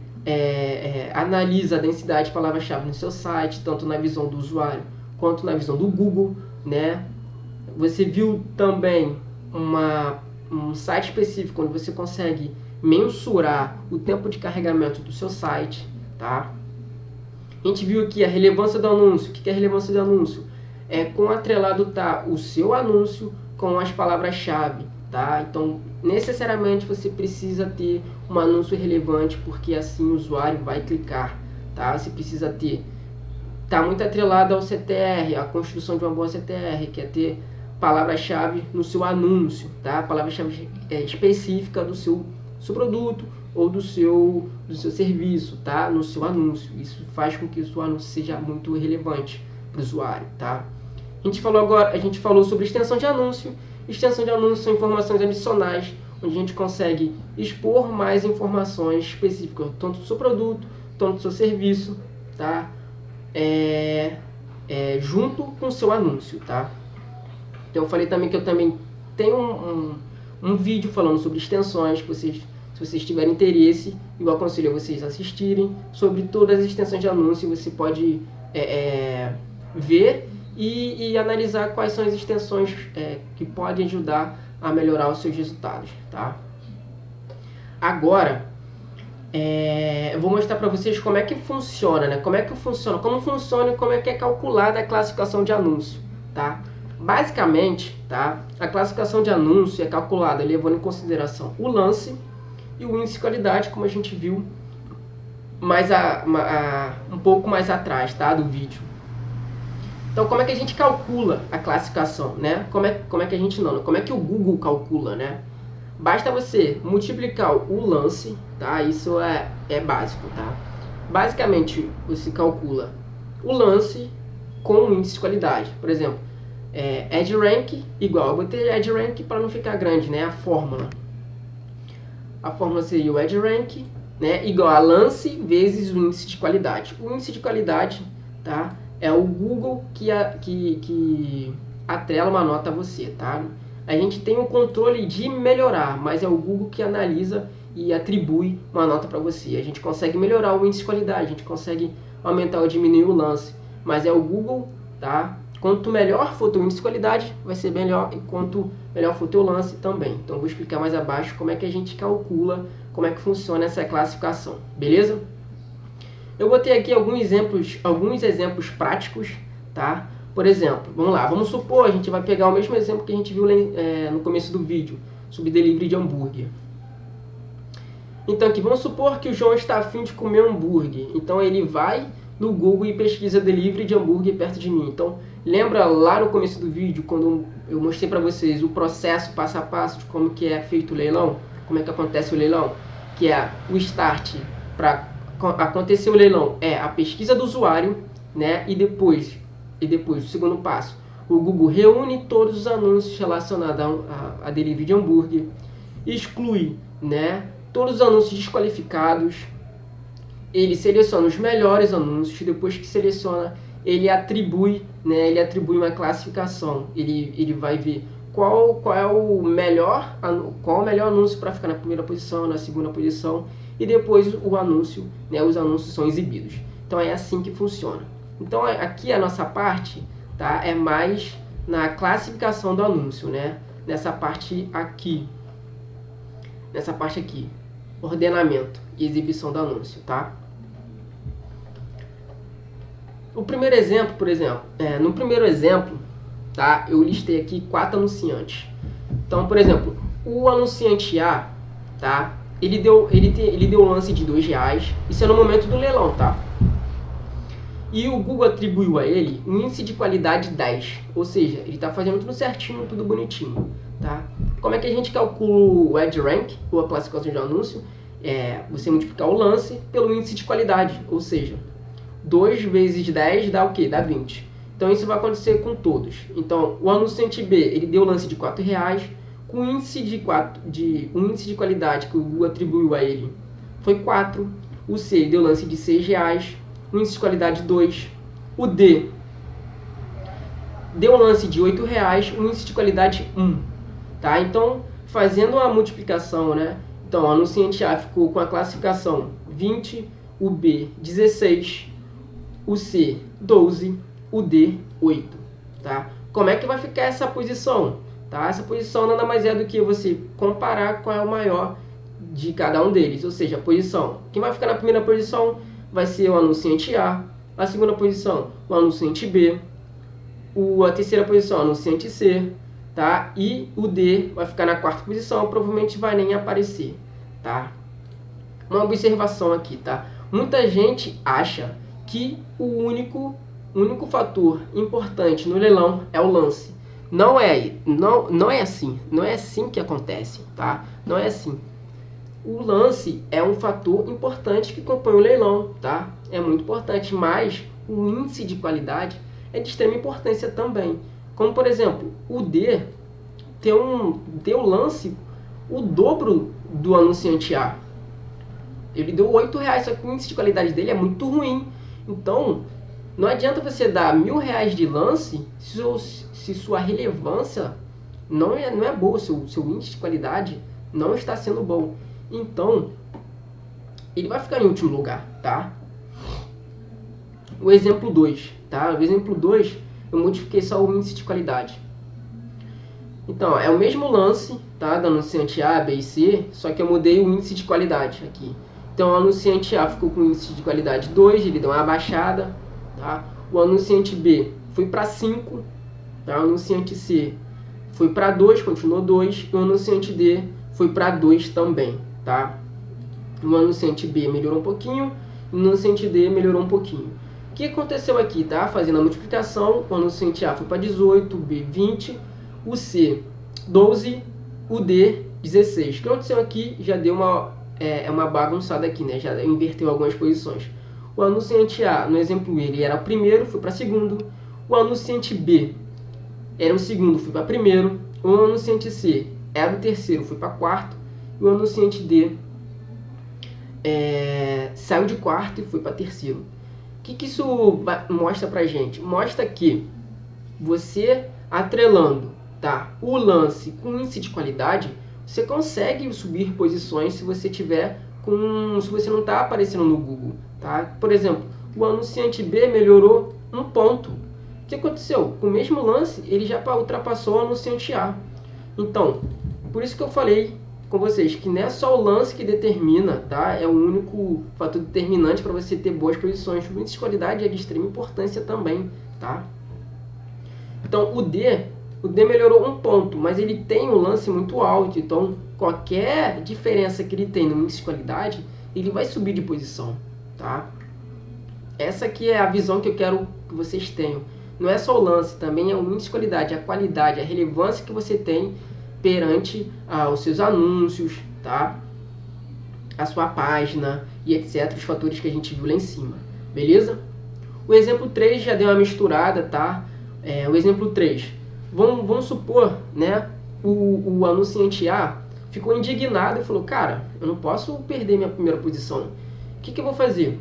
analisa a densidade de palavra-chave no seu site, tanto na visão do usuário quanto na visão do Google, né? Você viu também um site específico onde você consegue mensurar o tempo de carregamento do seu site, tá? A gente viu aqui a relevância do anúncio. O que é a relevância do anúncio? Com atrelado tá o seu anúncio com as palavras-chave, tá? Então, necessariamente você precisa ter um anúncio relevante, porque assim o usuário vai clicar, tá? Você precisa ter, tá muito atrelado ao CTR, a construção de uma boa CTR, que é ter palavra-chave no seu anúncio, tá? Palavra-chave específica do seu produto ou do seu serviço, tá? No seu anúncio. Isso faz com que o seu anúncio seja muito relevante para o usuário, tá? A gente falou sobre extensão de anúncio. Extensão de anúncio são informações adicionais, onde a gente consegue expor mais informações específicas, tanto do seu produto, tanto do seu serviço, tá? Junto com o seu anúncio, tá? Então eu falei também que eu também tenho um vídeo falando sobre extensões, que se vocês tiverem interesse, eu aconselho a vocês assistirem, sobre todas as extensões de anúncio. Você pode ver e analisar quais são as extensões que podem ajudar a melhorar os seus resultados, tá? Agora, eu vou mostrar para vocês como é que funciona, né? Como funciona e como é que é calculada a classificação de anúncio, tá? Basicamente, tá? A classificação de anúncio é calculada levando em consideração o lance e o índice de qualidade, como a gente viu um pouco mais atrás, tá? Do vídeo. Então, como é que a gente calcula a classificação, né? Como é que o Google calcula, né? Basta você multiplicar o lance, tá? Isso é básico, tá? Basicamente, você calcula o lance com o índice de qualidade. Por exemplo, EdgeRank igual, eu botei EdgeRank para não ficar grande, né? A fórmula seria o EdgeRank, né? Igual a lance vezes o índice de qualidade. O índice de qualidade, tá? É o Google que atrela uma nota a você, tá? A gente tem o controle de melhorar, mas é o Google que analisa e atribui uma nota para você. A gente consegue melhorar o índice de qualidade, a gente consegue aumentar ou diminuir o lance, mas é o Google, tá? Quanto melhor for o teu índice de qualidade, vai ser melhor, e quanto melhor for o teu lance também. Então, eu vou explicar mais abaixo como é que a gente calcula, como é que funciona essa classificação, beleza? Eu botei aqui alguns exemplos práticos, tá? Por exemplo, vamos lá, vamos supor, a gente vai pegar o mesmo exemplo que a gente viu no começo do vídeo, sobre delivery de hambúrguer. Então aqui, vamos supor que o João está a fim de comer hambúrguer. Então ele vai no Google e pesquisa delivery de hambúrguer perto de mim. Então, lembra lá no começo do vídeo, quando eu mostrei para vocês o processo passo a passo de como que é feito o leilão? Como é que acontece o leilão? Que é o start para acontecer o leilão, é a pesquisa do usuário, né? E depois o segundo passo, o Google reúne todos os anúncios relacionados a delivery de hambúrguer, exclui, né, todos os anúncios desqualificados, ele seleciona os melhores anúncios, depois que seleciona, ele atribui uma classificação, ele vai ver qual é o melhor anúncio para ficar na primeira posição, na segunda posição, e depois o anúncio, né, os anúncios são exibidos. Então é assim que funciona. Então aqui a nossa parte, tá, é mais na classificação do anúncio, né? Nessa parte aqui, ordenamento e exibição do anúncio, tá? O primeiro exemplo, no primeiro exemplo, tá, eu listei aqui 4 anunciantes. Então, por exemplo, o anunciante A, tá, ele deu um lance de R$2, isso é no momento do leilão, tá? E o Google atribuiu a ele um índice de qualidade 10, ou seja, ele está fazendo tudo certinho, tudo bonitinho, tá? Como é que a gente calcula o EdgeRank, ou a classificação de anúncio? Você multiplicar o lance pelo índice de qualidade, ou seja, 2 vezes 10 dá o quê? Dá 20. Então isso vai acontecer com todos. Então o anunciante B, ele deu o lance de R$4, com um índice de qualidade que o Google atribuiu a ele foi 4. O C, ele deu lance de R$6, um índice de qualidade 2. O D deu um lance de R$8, um índice de qualidade 1. Tá? Então, fazendo a multiplicação, né? Então, o anunciante A ficou com a classificação 20, o B 16, o C 12, o D 8. Tá? Como é que vai ficar essa posição? Tá? Essa posição nada mais é do que você comparar qual é o maior de cada um deles, ou seja, a posição. Quem vai ficar na primeira posição vai ser o anunciante A, a segunda posição o anunciante B, a terceira posição o anunciante C, tá? E o D vai ficar na quarta posição, provavelmente vai nem aparecer, tá? Uma observação aqui, tá? Muita gente acha que o único fator importante no leilão é o lance. Não é assim que acontece, tá? Não é assim. O lance é um fator importante que compõe o leilão, tá? É muito importante, mas o índice de qualidade é de extrema importância também. Como, por exemplo, o D tem o lance o dobro do anunciante A. Ele deu R$8, só que o índice de qualidade dele é muito ruim. Então, não adianta você dar R$1.000 de lance se sua relevância não é boa, seu índice de qualidade não está sendo bom. Então, ele vai ficar em último lugar, tá? O exemplo 2, tá? O exemplo 2, eu modifiquei só o índice de qualidade. Então, é o mesmo lance, tá? Do anunciante A, B e C, só que eu mudei o índice de qualidade aqui. Então, o anunciante A ficou com o índice de qualidade 2, ele deu uma abaixada, tá? O anunciante B foi para 5, tá? O anunciante C foi para 2, continuou 2, e o anunciante D foi para 2 também, tá? O anunciante B melhorou um pouquinho, o anunciante D melhorou um pouquinho. O que aconteceu aqui, tá? Fazendo a multiplicação, o anunciante A foi para 18, o B 20, o C 12, o D 16. O que aconteceu aqui já deu uma bagunçada aqui, né? Já inverteu algumas posições. O anunciante A, no exemplo ele era o primeiro, foi para segundo. O anunciante B era o segundo, foi para primeiro. O anunciante C era o terceiro, foi para quarto. E o anunciante D saiu de quarto e foi para terceiro. O que isso mostra pra gente? Mostra que você atrelando, tá, o lance com índice de qualidade, você consegue subir posições se você se você não está aparecendo no Google, tá? Por exemplo, o anunciante B melhorou 1 ponto. O que aconteceu? Com o mesmo lance, ele já ultrapassou o anunciante A. Então, por isso que eu falei com vocês que não é só o lance que determina, tá? É o único fator determinante para você ter boas posições. O índice de qualidade é de extrema importância também, tá? Então, o D melhorou 1 ponto, mas ele tem um lance muito alto. Então, qualquer diferença que ele tem no índice de qualidade, ele vai subir de posição, tá? Essa aqui é a visão que eu quero que vocês tenham. Não é só o lance, também é o índice de qualidade, a qualidade, a relevância que você tem perante os seus anúncios, tá? A sua página e etc. Os fatores que a gente viu lá em cima, beleza? O exemplo 3 já deu uma misturada, tá? O exemplo 3, vamos supor, né? O anunciante A ficou indignado e falou, cara, eu não posso perder minha primeira posição. O que eu vou fazer?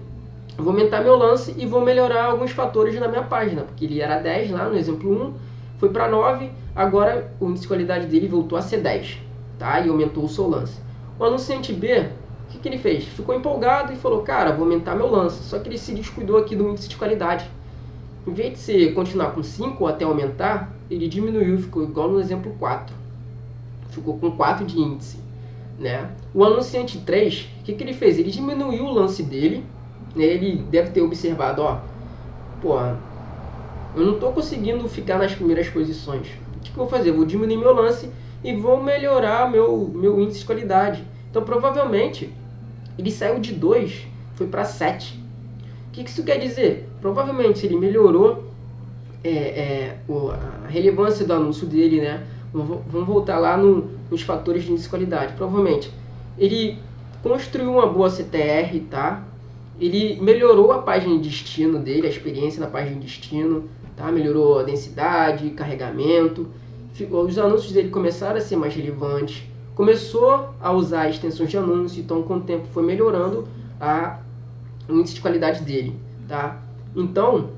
Eu vou aumentar meu lance e vou melhorar alguns fatores na minha página, porque ele era 10 lá no exemplo 1, foi para 9, agora o índice de qualidade dele voltou a ser 10, tá? E aumentou o seu lance. O anunciante B, o que ele fez? Ficou empolgado e falou, cara, vou aumentar meu lance, só que ele se descuidou aqui do índice de qualidade. Em vez de você continuar com 5 ou até aumentar, ele diminuiu, ficou igual no exemplo 4. Ficou com 4 de índice, né? O anunciante 3, o que ele fez? Ele diminuiu o lance dele, né? Ele deve ter observado, ó, pô, eu não estou conseguindo ficar nas primeiras posições. O que eu vou fazer? Eu vou diminuir meu lance e vou melhorar meu índice de qualidade. Então, provavelmente, ele saiu de 2, foi para 7. O que isso quer dizer? Provavelmente, ele melhorou a relevância do anúncio dele, né? Vamos voltar lá nos fatores de índice de qualidade. Provavelmente, ele construiu uma boa CTR, tá? Ele melhorou a página de destino dele, a experiência na página de destino, tá? Melhorou a densidade, carregamento. Os anúncios dele começaram a ser mais relevantes. Começou a usar extensões de anúncio, então com o tempo foi melhorando o índice de qualidade dele, tá? Então,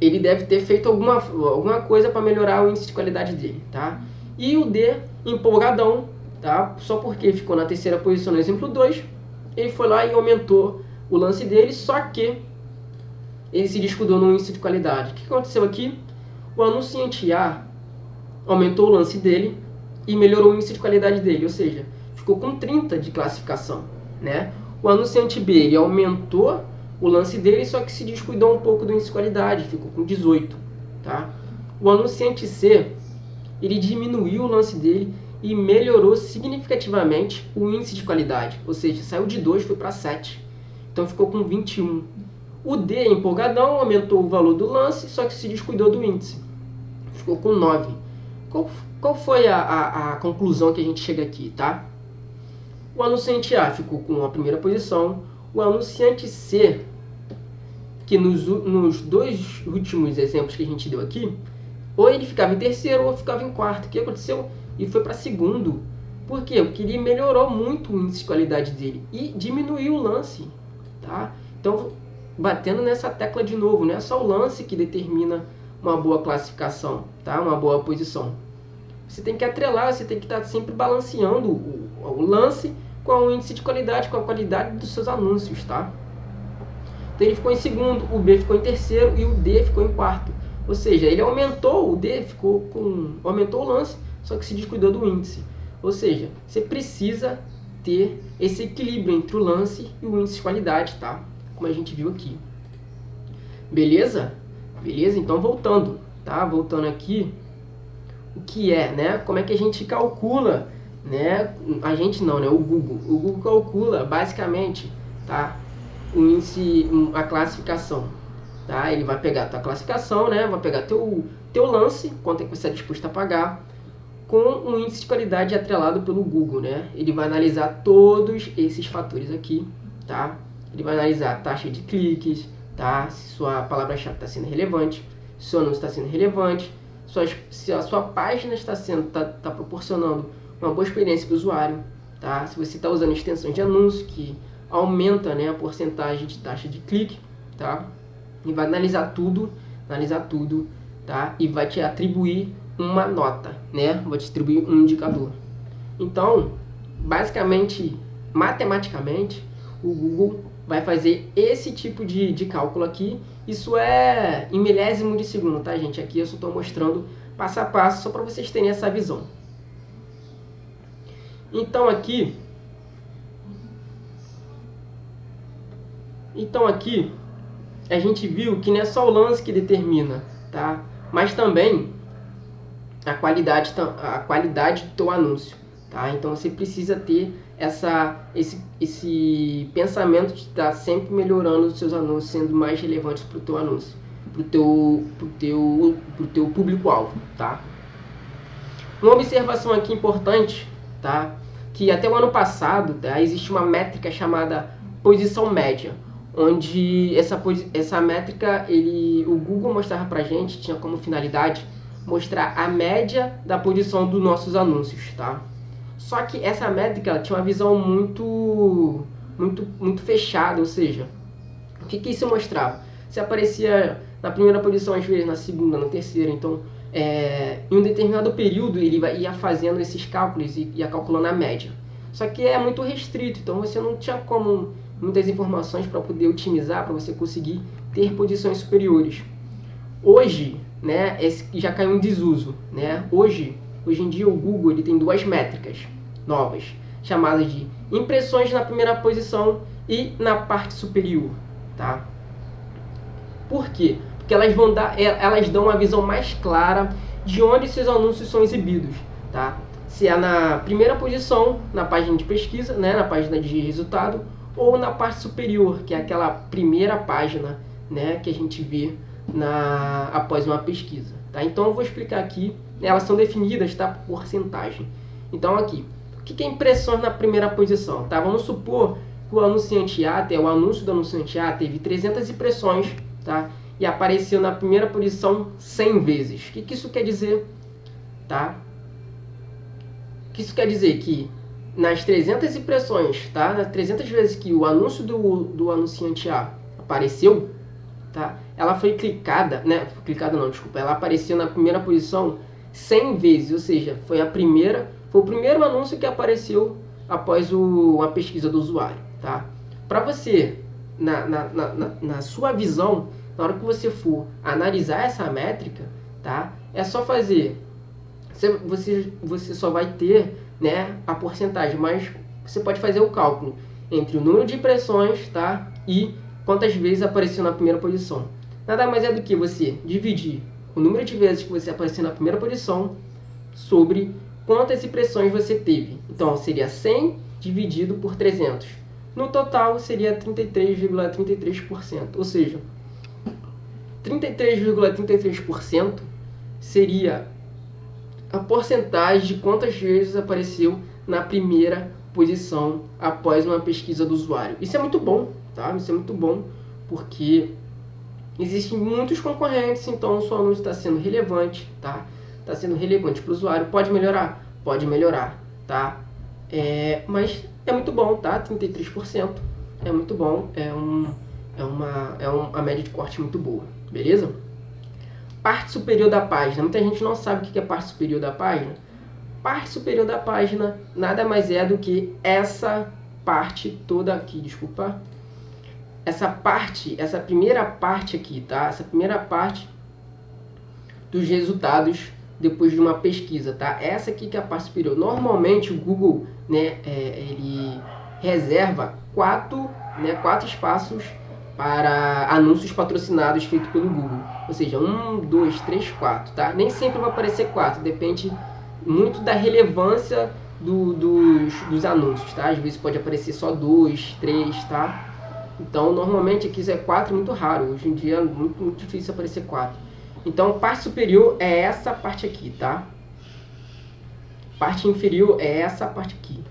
ele deve ter feito alguma coisa para melhorar o índice de qualidade dele, tá? E o D, empolgadão, tá? Só porque ficou na terceira posição no exemplo 2, ele foi lá e aumentou o lance dele, só que ele se descuidou no índice de qualidade. O que aconteceu aqui? O anunciante A aumentou o lance dele e melhorou o índice de qualidade dele, ou seja, ficou com 30 de classificação, né? O anunciante B, ele aumentou o lance dele, só que se descuidou um pouco do índice de qualidade, ficou com 18, tá? O anunciante C, ele diminuiu o lance dele e melhorou significativamente o índice de qualidade, ou seja, saiu de 2 foi para 7, então ficou com 21. O D, empolgadão, aumentou o valor do lance, só que se descuidou do índice, ficou com 9. Qual foi a conclusão que a gente chega aqui, tá? O anunciante A ficou com a primeira posição, o anunciante C, que nos dois últimos exemplos que a gente deu aqui, ou ele ficava em terceiro ou ficava em quarto. O que aconteceu? E foi para segundo. Por quê? Porque ele melhorou muito o índice de qualidade dele e diminuiu o lance, tá? Então, batendo nessa tecla de novo, não é só o lance que determina uma boa classificação, tá? Uma boa posição. Você tem que atrelar, você tem que estar sempre balanceando o lance com o índice de qualidade, com a qualidade dos seus anúncios, tá? Então ele ficou em segundo, o B ficou em terceiro e o D ficou em quarto. Ou seja, ele aumentou, o D aumentou o lance, só que se descuidou do índice. Ou seja, você precisa ter esse equilíbrio entre o lance e o índice de qualidade, tá? Como a gente viu aqui. Beleza? Beleza? Então voltando, tá? Voltando aqui, o que é, né? Como é que a gente calcula, né? A gente não, né? O Google. O Google calcula basicamente, tá? O índice, a classificação, tá? Ele vai pegar a tua classificação, né? Vai pegar teu lance, quanto é que você é disposto a pagar, com um índice de qualidade atrelado pelo Google, né? Ele vai analisar todos esses fatores aqui, tá? Ele vai analisar a taxa de cliques, tá? Se sua palavra-chave está sendo relevante, se seu anúncio está sendo relevante, se a sua página está proporcionando uma boa experiência para o usuário, tá? Se você está usando extensões de anúncio que aumenta, né, a porcentagem de taxa de clique, tá? E vai analisar tudo, tá? E vai te atribuir uma nota, né? Vai te atribuir um indicador. Então, basicamente, matematicamente, o Google vai fazer esse tipo de cálculo aqui. Isso é em milésimo de segundo, tá, gente? Aqui eu só estou mostrando passo a passo, só para vocês terem essa visão. Então aqui a gente viu que não é só o lance que determina, tá? Mas também a qualidade do teu anúncio, tá? Então você precisa ter esse pensamento de estar sempre melhorando os seus anúncios, sendo mais relevantes para o teu anúncio, pro teu público-alvo, tá? Uma observação aqui importante, tá? Que até o ano passado, tá, existe uma métrica chamada posição média, onde essa métrica o Google mostrava pra gente, tinha como finalidade mostrar a média da posição dos nossos anúncios, tá? Só que essa métrica ela tinha uma visão muito fechada, ou seja, o que isso mostrava? Se aparecia na primeira posição, às vezes na segunda, na terceira, então em um determinado período ele ia fazendo esses cálculos e ia calculando a média. Só que é muito restrito, então você não tinha como muitas informações para poder otimizar, para você conseguir ter posições superiores. Hoje, né, já caiu em desuso, né? Hoje em dia o Google ele tem duas métricas novas, chamadas de impressões na primeira posição e na parte superior, tá? Por quê? Porque elas dão uma visão mais clara de onde seus anúncios são exibidos, tá? Se é na primeira posição, na página de pesquisa, né, na página de resultado, ou na parte superior, que é aquela primeira página, né, que a gente vê após uma pesquisa, tá? Então eu vou explicar aqui, né, elas são definidas, tá, por porcentagem. Então aqui, o que é impressões na primeira posição, tá? Vamos supor que o anunciante A, o anúncio do anunciante A teve 300 impressões, tá? E apareceu na primeira posição 100 vezes. O que isso quer dizer, tá? O que isso quer dizer? Que nas 300 impressões, tá? Nas 300 vezes que o anúncio do anunciante A apareceu, tá? Ela foi clicada, né? Ela apareceu na primeira posição 100 vezes, ou seja, foi o primeiro anúncio que apareceu após a pesquisa do usuário, tá? Para você, na sua visão, na hora que você for analisar essa métrica, tá? É só fazer, você só vai ter, né, a porcentagem, mas você pode fazer o cálculo entre o número de impressões, tá? E quantas vezes apareceu na primeira posição. Nada mais é do que você dividir o número de vezes que você apareceu na primeira posição sobre quantas impressões você teve. Então, seria 100 dividido por 300. No total, seria 33,33%. Ou seja, 33,33% seria a porcentagem de quantas vezes apareceu na primeira posição após uma pesquisa do usuário. Isso é muito bom, tá? Isso é muito bom, porque existem muitos concorrentes, então o seu anúncio está sendo relevante, tá? Está sendo relevante para o usuário. Pode melhorar? Pode melhorar, tá? Mas é muito bom, tá? 33% é muito bom, uma média de corte muito boa, beleza? Parte superior da página. Muita gente não sabe o que é parte superior da página. Parte superior da página nada mais é do que essa parte toda aqui, desculpa. Essa primeira parte aqui, tá? Essa primeira parte dos resultados depois de uma pesquisa, tá? Essa aqui que é a parte superior. Normalmente o Google, né, ele reserva 4 espaços para anúncios patrocinados feitos pelo Google. Ou seja, 1, 2, 3, 4, tá? Nem sempre vai aparecer 4, depende muito da relevância dos anúncios, tá? Às vezes pode aparecer só 2, 3, tá? Então, normalmente aqui é 4, muito raro. Hoje em dia é muito difícil aparecer 4. Então, parte superior é essa parte aqui, tá? Parte inferior é essa parte aqui.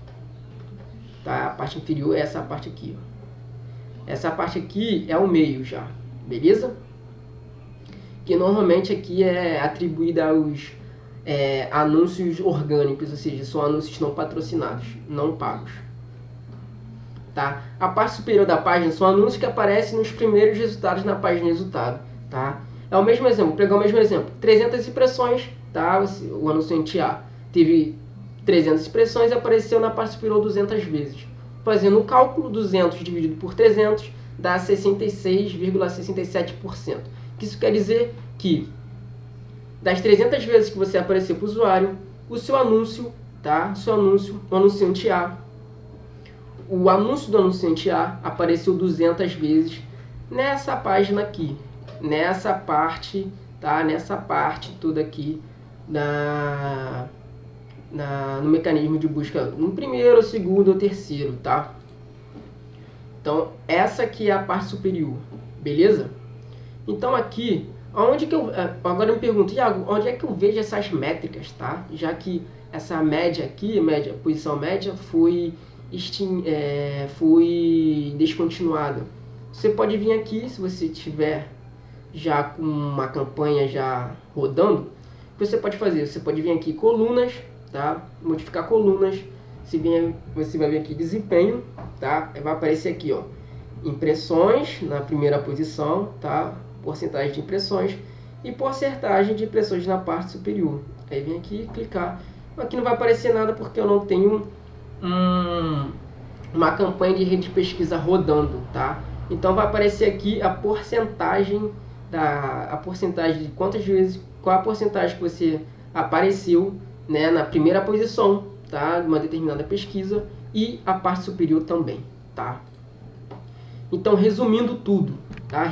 Tá? A parte inferior é essa parte aqui, ó. Essa parte aqui é o meio já, beleza? Que normalmente aqui é atribuída aos anúncios orgânicos, ou seja, são anúncios não patrocinados, não pagos. Tá? A parte superior da página são anúncios que aparecem nos primeiros resultados na página de resultado. Tá? É o mesmo exemplo, vou pegar o mesmo exemplo. 300 impressões, tá? O anunciante A teve 300 impressões e apareceu na parte superior 200 vezes. Fazendo o cálculo, 200 dividido por 300 dá 66,67%. Isso quer dizer que das 300 vezes que você apareceu para o usuário, o seu anúncio, tá? O anunciante A, o anúncio do anunciante A apareceu 200 vezes nessa página aqui, nessa parte, tá? Nessa parte toda aqui no mecanismo de busca, no primeiro, segundo ou terceiro, tá? Então, essa aqui é a parte superior, beleza? Então, aqui, onde que agora eu me pergunto, Iago, onde é que eu vejo essas métricas, tá? Já que essa média aqui, posição média, foi descontinuada. Você pode vir aqui, se você tiver já com uma campanha já rodando, o que você pode fazer? Você pode vir aqui, colunas, tá? Modificar colunas. Você vai vir aqui desempenho, tá? Vai aparecer aqui, ó, impressões na primeira posição, tá? Porcentagem de impressões e porcentagem de impressões na parte superior. Aí vem aqui clicar. Aqui não vai aparecer nada porque eu não tenho uma campanha de rede de pesquisa rodando, tá? Então vai aparecer aqui a porcentagem de quantas vezes, qual a porcentagem que você apareceu, né, na primeira posição, tá, de uma determinada pesquisa, e a parte superior também, tá? Então, resumindo tudo, tá?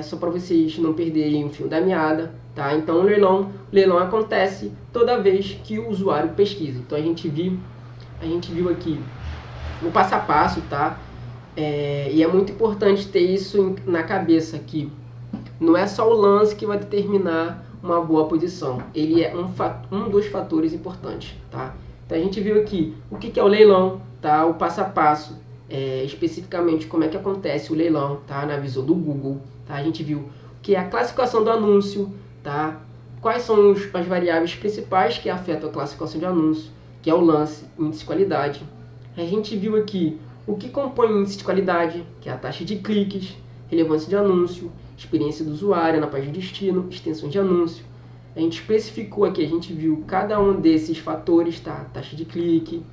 Só para vocês não perderem o fio da meada, tá? Então, o leilão acontece toda vez que o usuário pesquisa. Então, a gente viu aqui o passo a passo, tá? E é muito importante ter isso na cabeça aqui. Não é só o lance que vai determinar uma boa posição. Ele é um dos fatores importantes, tá? Então a gente viu aqui o que é o leilão, tá? O passo a passo, especificamente como é que acontece o leilão, tá? Na visão do Google, tá? A gente viu o que é a classificação do anúncio, tá? Quais são as variáveis principais que afetam a classificação de anúncio, que é o lance, índice de qualidade. A gente viu aqui o que compõe o índice de qualidade, que é a taxa de cliques, relevância de anúncio, experiência do usuário na página de destino, extensões de anúncio. A gente especificou aqui, a gente viu cada um desses fatores, tá? Taxa de clique,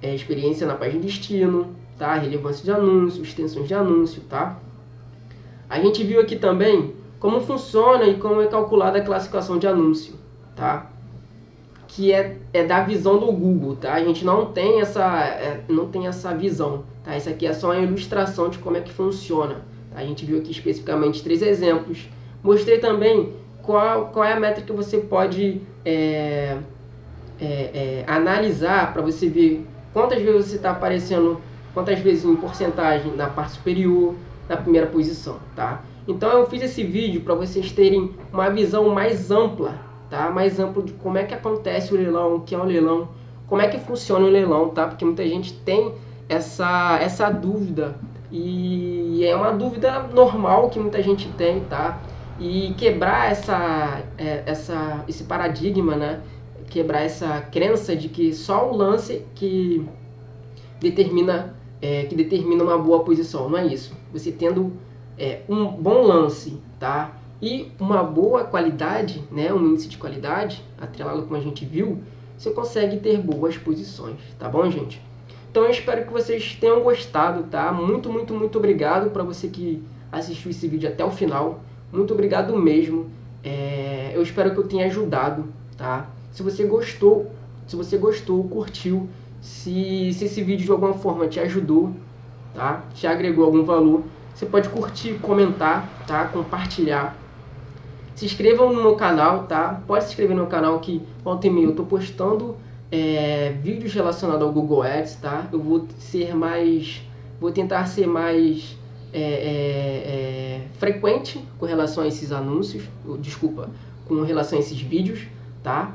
experiência na página de destino, tá? Relevância de anúncio, extensões de anúncio, tá? A gente viu aqui também como funciona e como é calculada a classificação de anúncio, tá? Que é da visão do Google, tá? A gente não tem essa visão, tá? Isso aqui é só uma ilustração de como é que funciona. A gente viu aqui especificamente 3 exemplos, Mostrei também qual é a métrica que você pode analisar para você ver quantas vezes você está aparecendo, quantas vezes em porcentagem na parte superior, na primeira posição, tá? Então eu fiz esse vídeo para vocês terem uma visão mais ampla, tá? Mais ampla de como é que acontece o leilão, o que é um leilão, como é que funciona o leilão, tá? Porque muita gente tem essa dúvida e é uma dúvida normal que muita gente tem, tá? E quebrar esse paradigma, né? Quebrar essa crença de que só o lance que determina uma boa posição. Não é isso. Você tendo um bom lance, tá? E uma boa qualidade, né? Um índice de qualidade, atrelado como a gente viu, você consegue ter boas posições, tá bom, gente? Então eu espero que vocês tenham gostado, tá? Muito, muito, muito obrigado para você que assistiu esse vídeo até o final. Muito obrigado mesmo. Eu espero que eu tenha ajudado, tá? Se você gostou, curtiu, se esse vídeo de alguma forma te ajudou, tá? Te agregou algum valor, você pode curtir, comentar, tá? Compartilhar. Se inscrevam no meu canal, tá? Pode se inscrever no meu canal que volta e meia eu tô postando vídeos relacionados ao Google Ads, tá? Eu vou tentar ser mais frequente com relação a esses anúncios, com relação a esses vídeos, tá?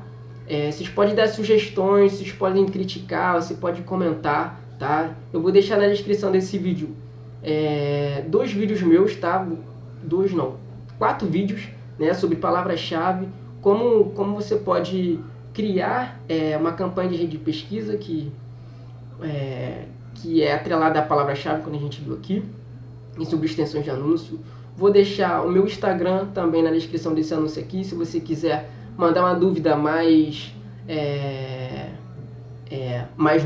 Vocês podem dar sugestões, vocês podem criticar, você pode comentar, tá? Eu vou deixar na descrição desse vídeo 2 vídeos meus, tá? 4 vídeos, né, sobre palavra-chave, como você pode criar uma campanha de rede de pesquisa que é atrelada à palavra-chave, quando a gente viu aqui, e sobre extensões de anúncio. Vou deixar o meu Instagram também na descrição desse anúncio aqui, se você quiser mandar uma dúvida mais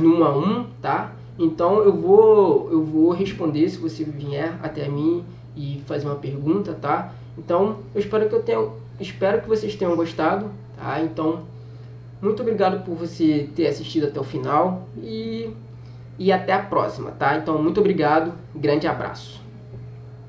no 1 a 1, tá? Então eu vou responder se você vier até mim e fazer uma pergunta, tá? Então eu espero que vocês tenham gostado, tá? Então muito obrigado por você ter assistido até o final e até a próxima, tá? Então muito obrigado, grande abraço.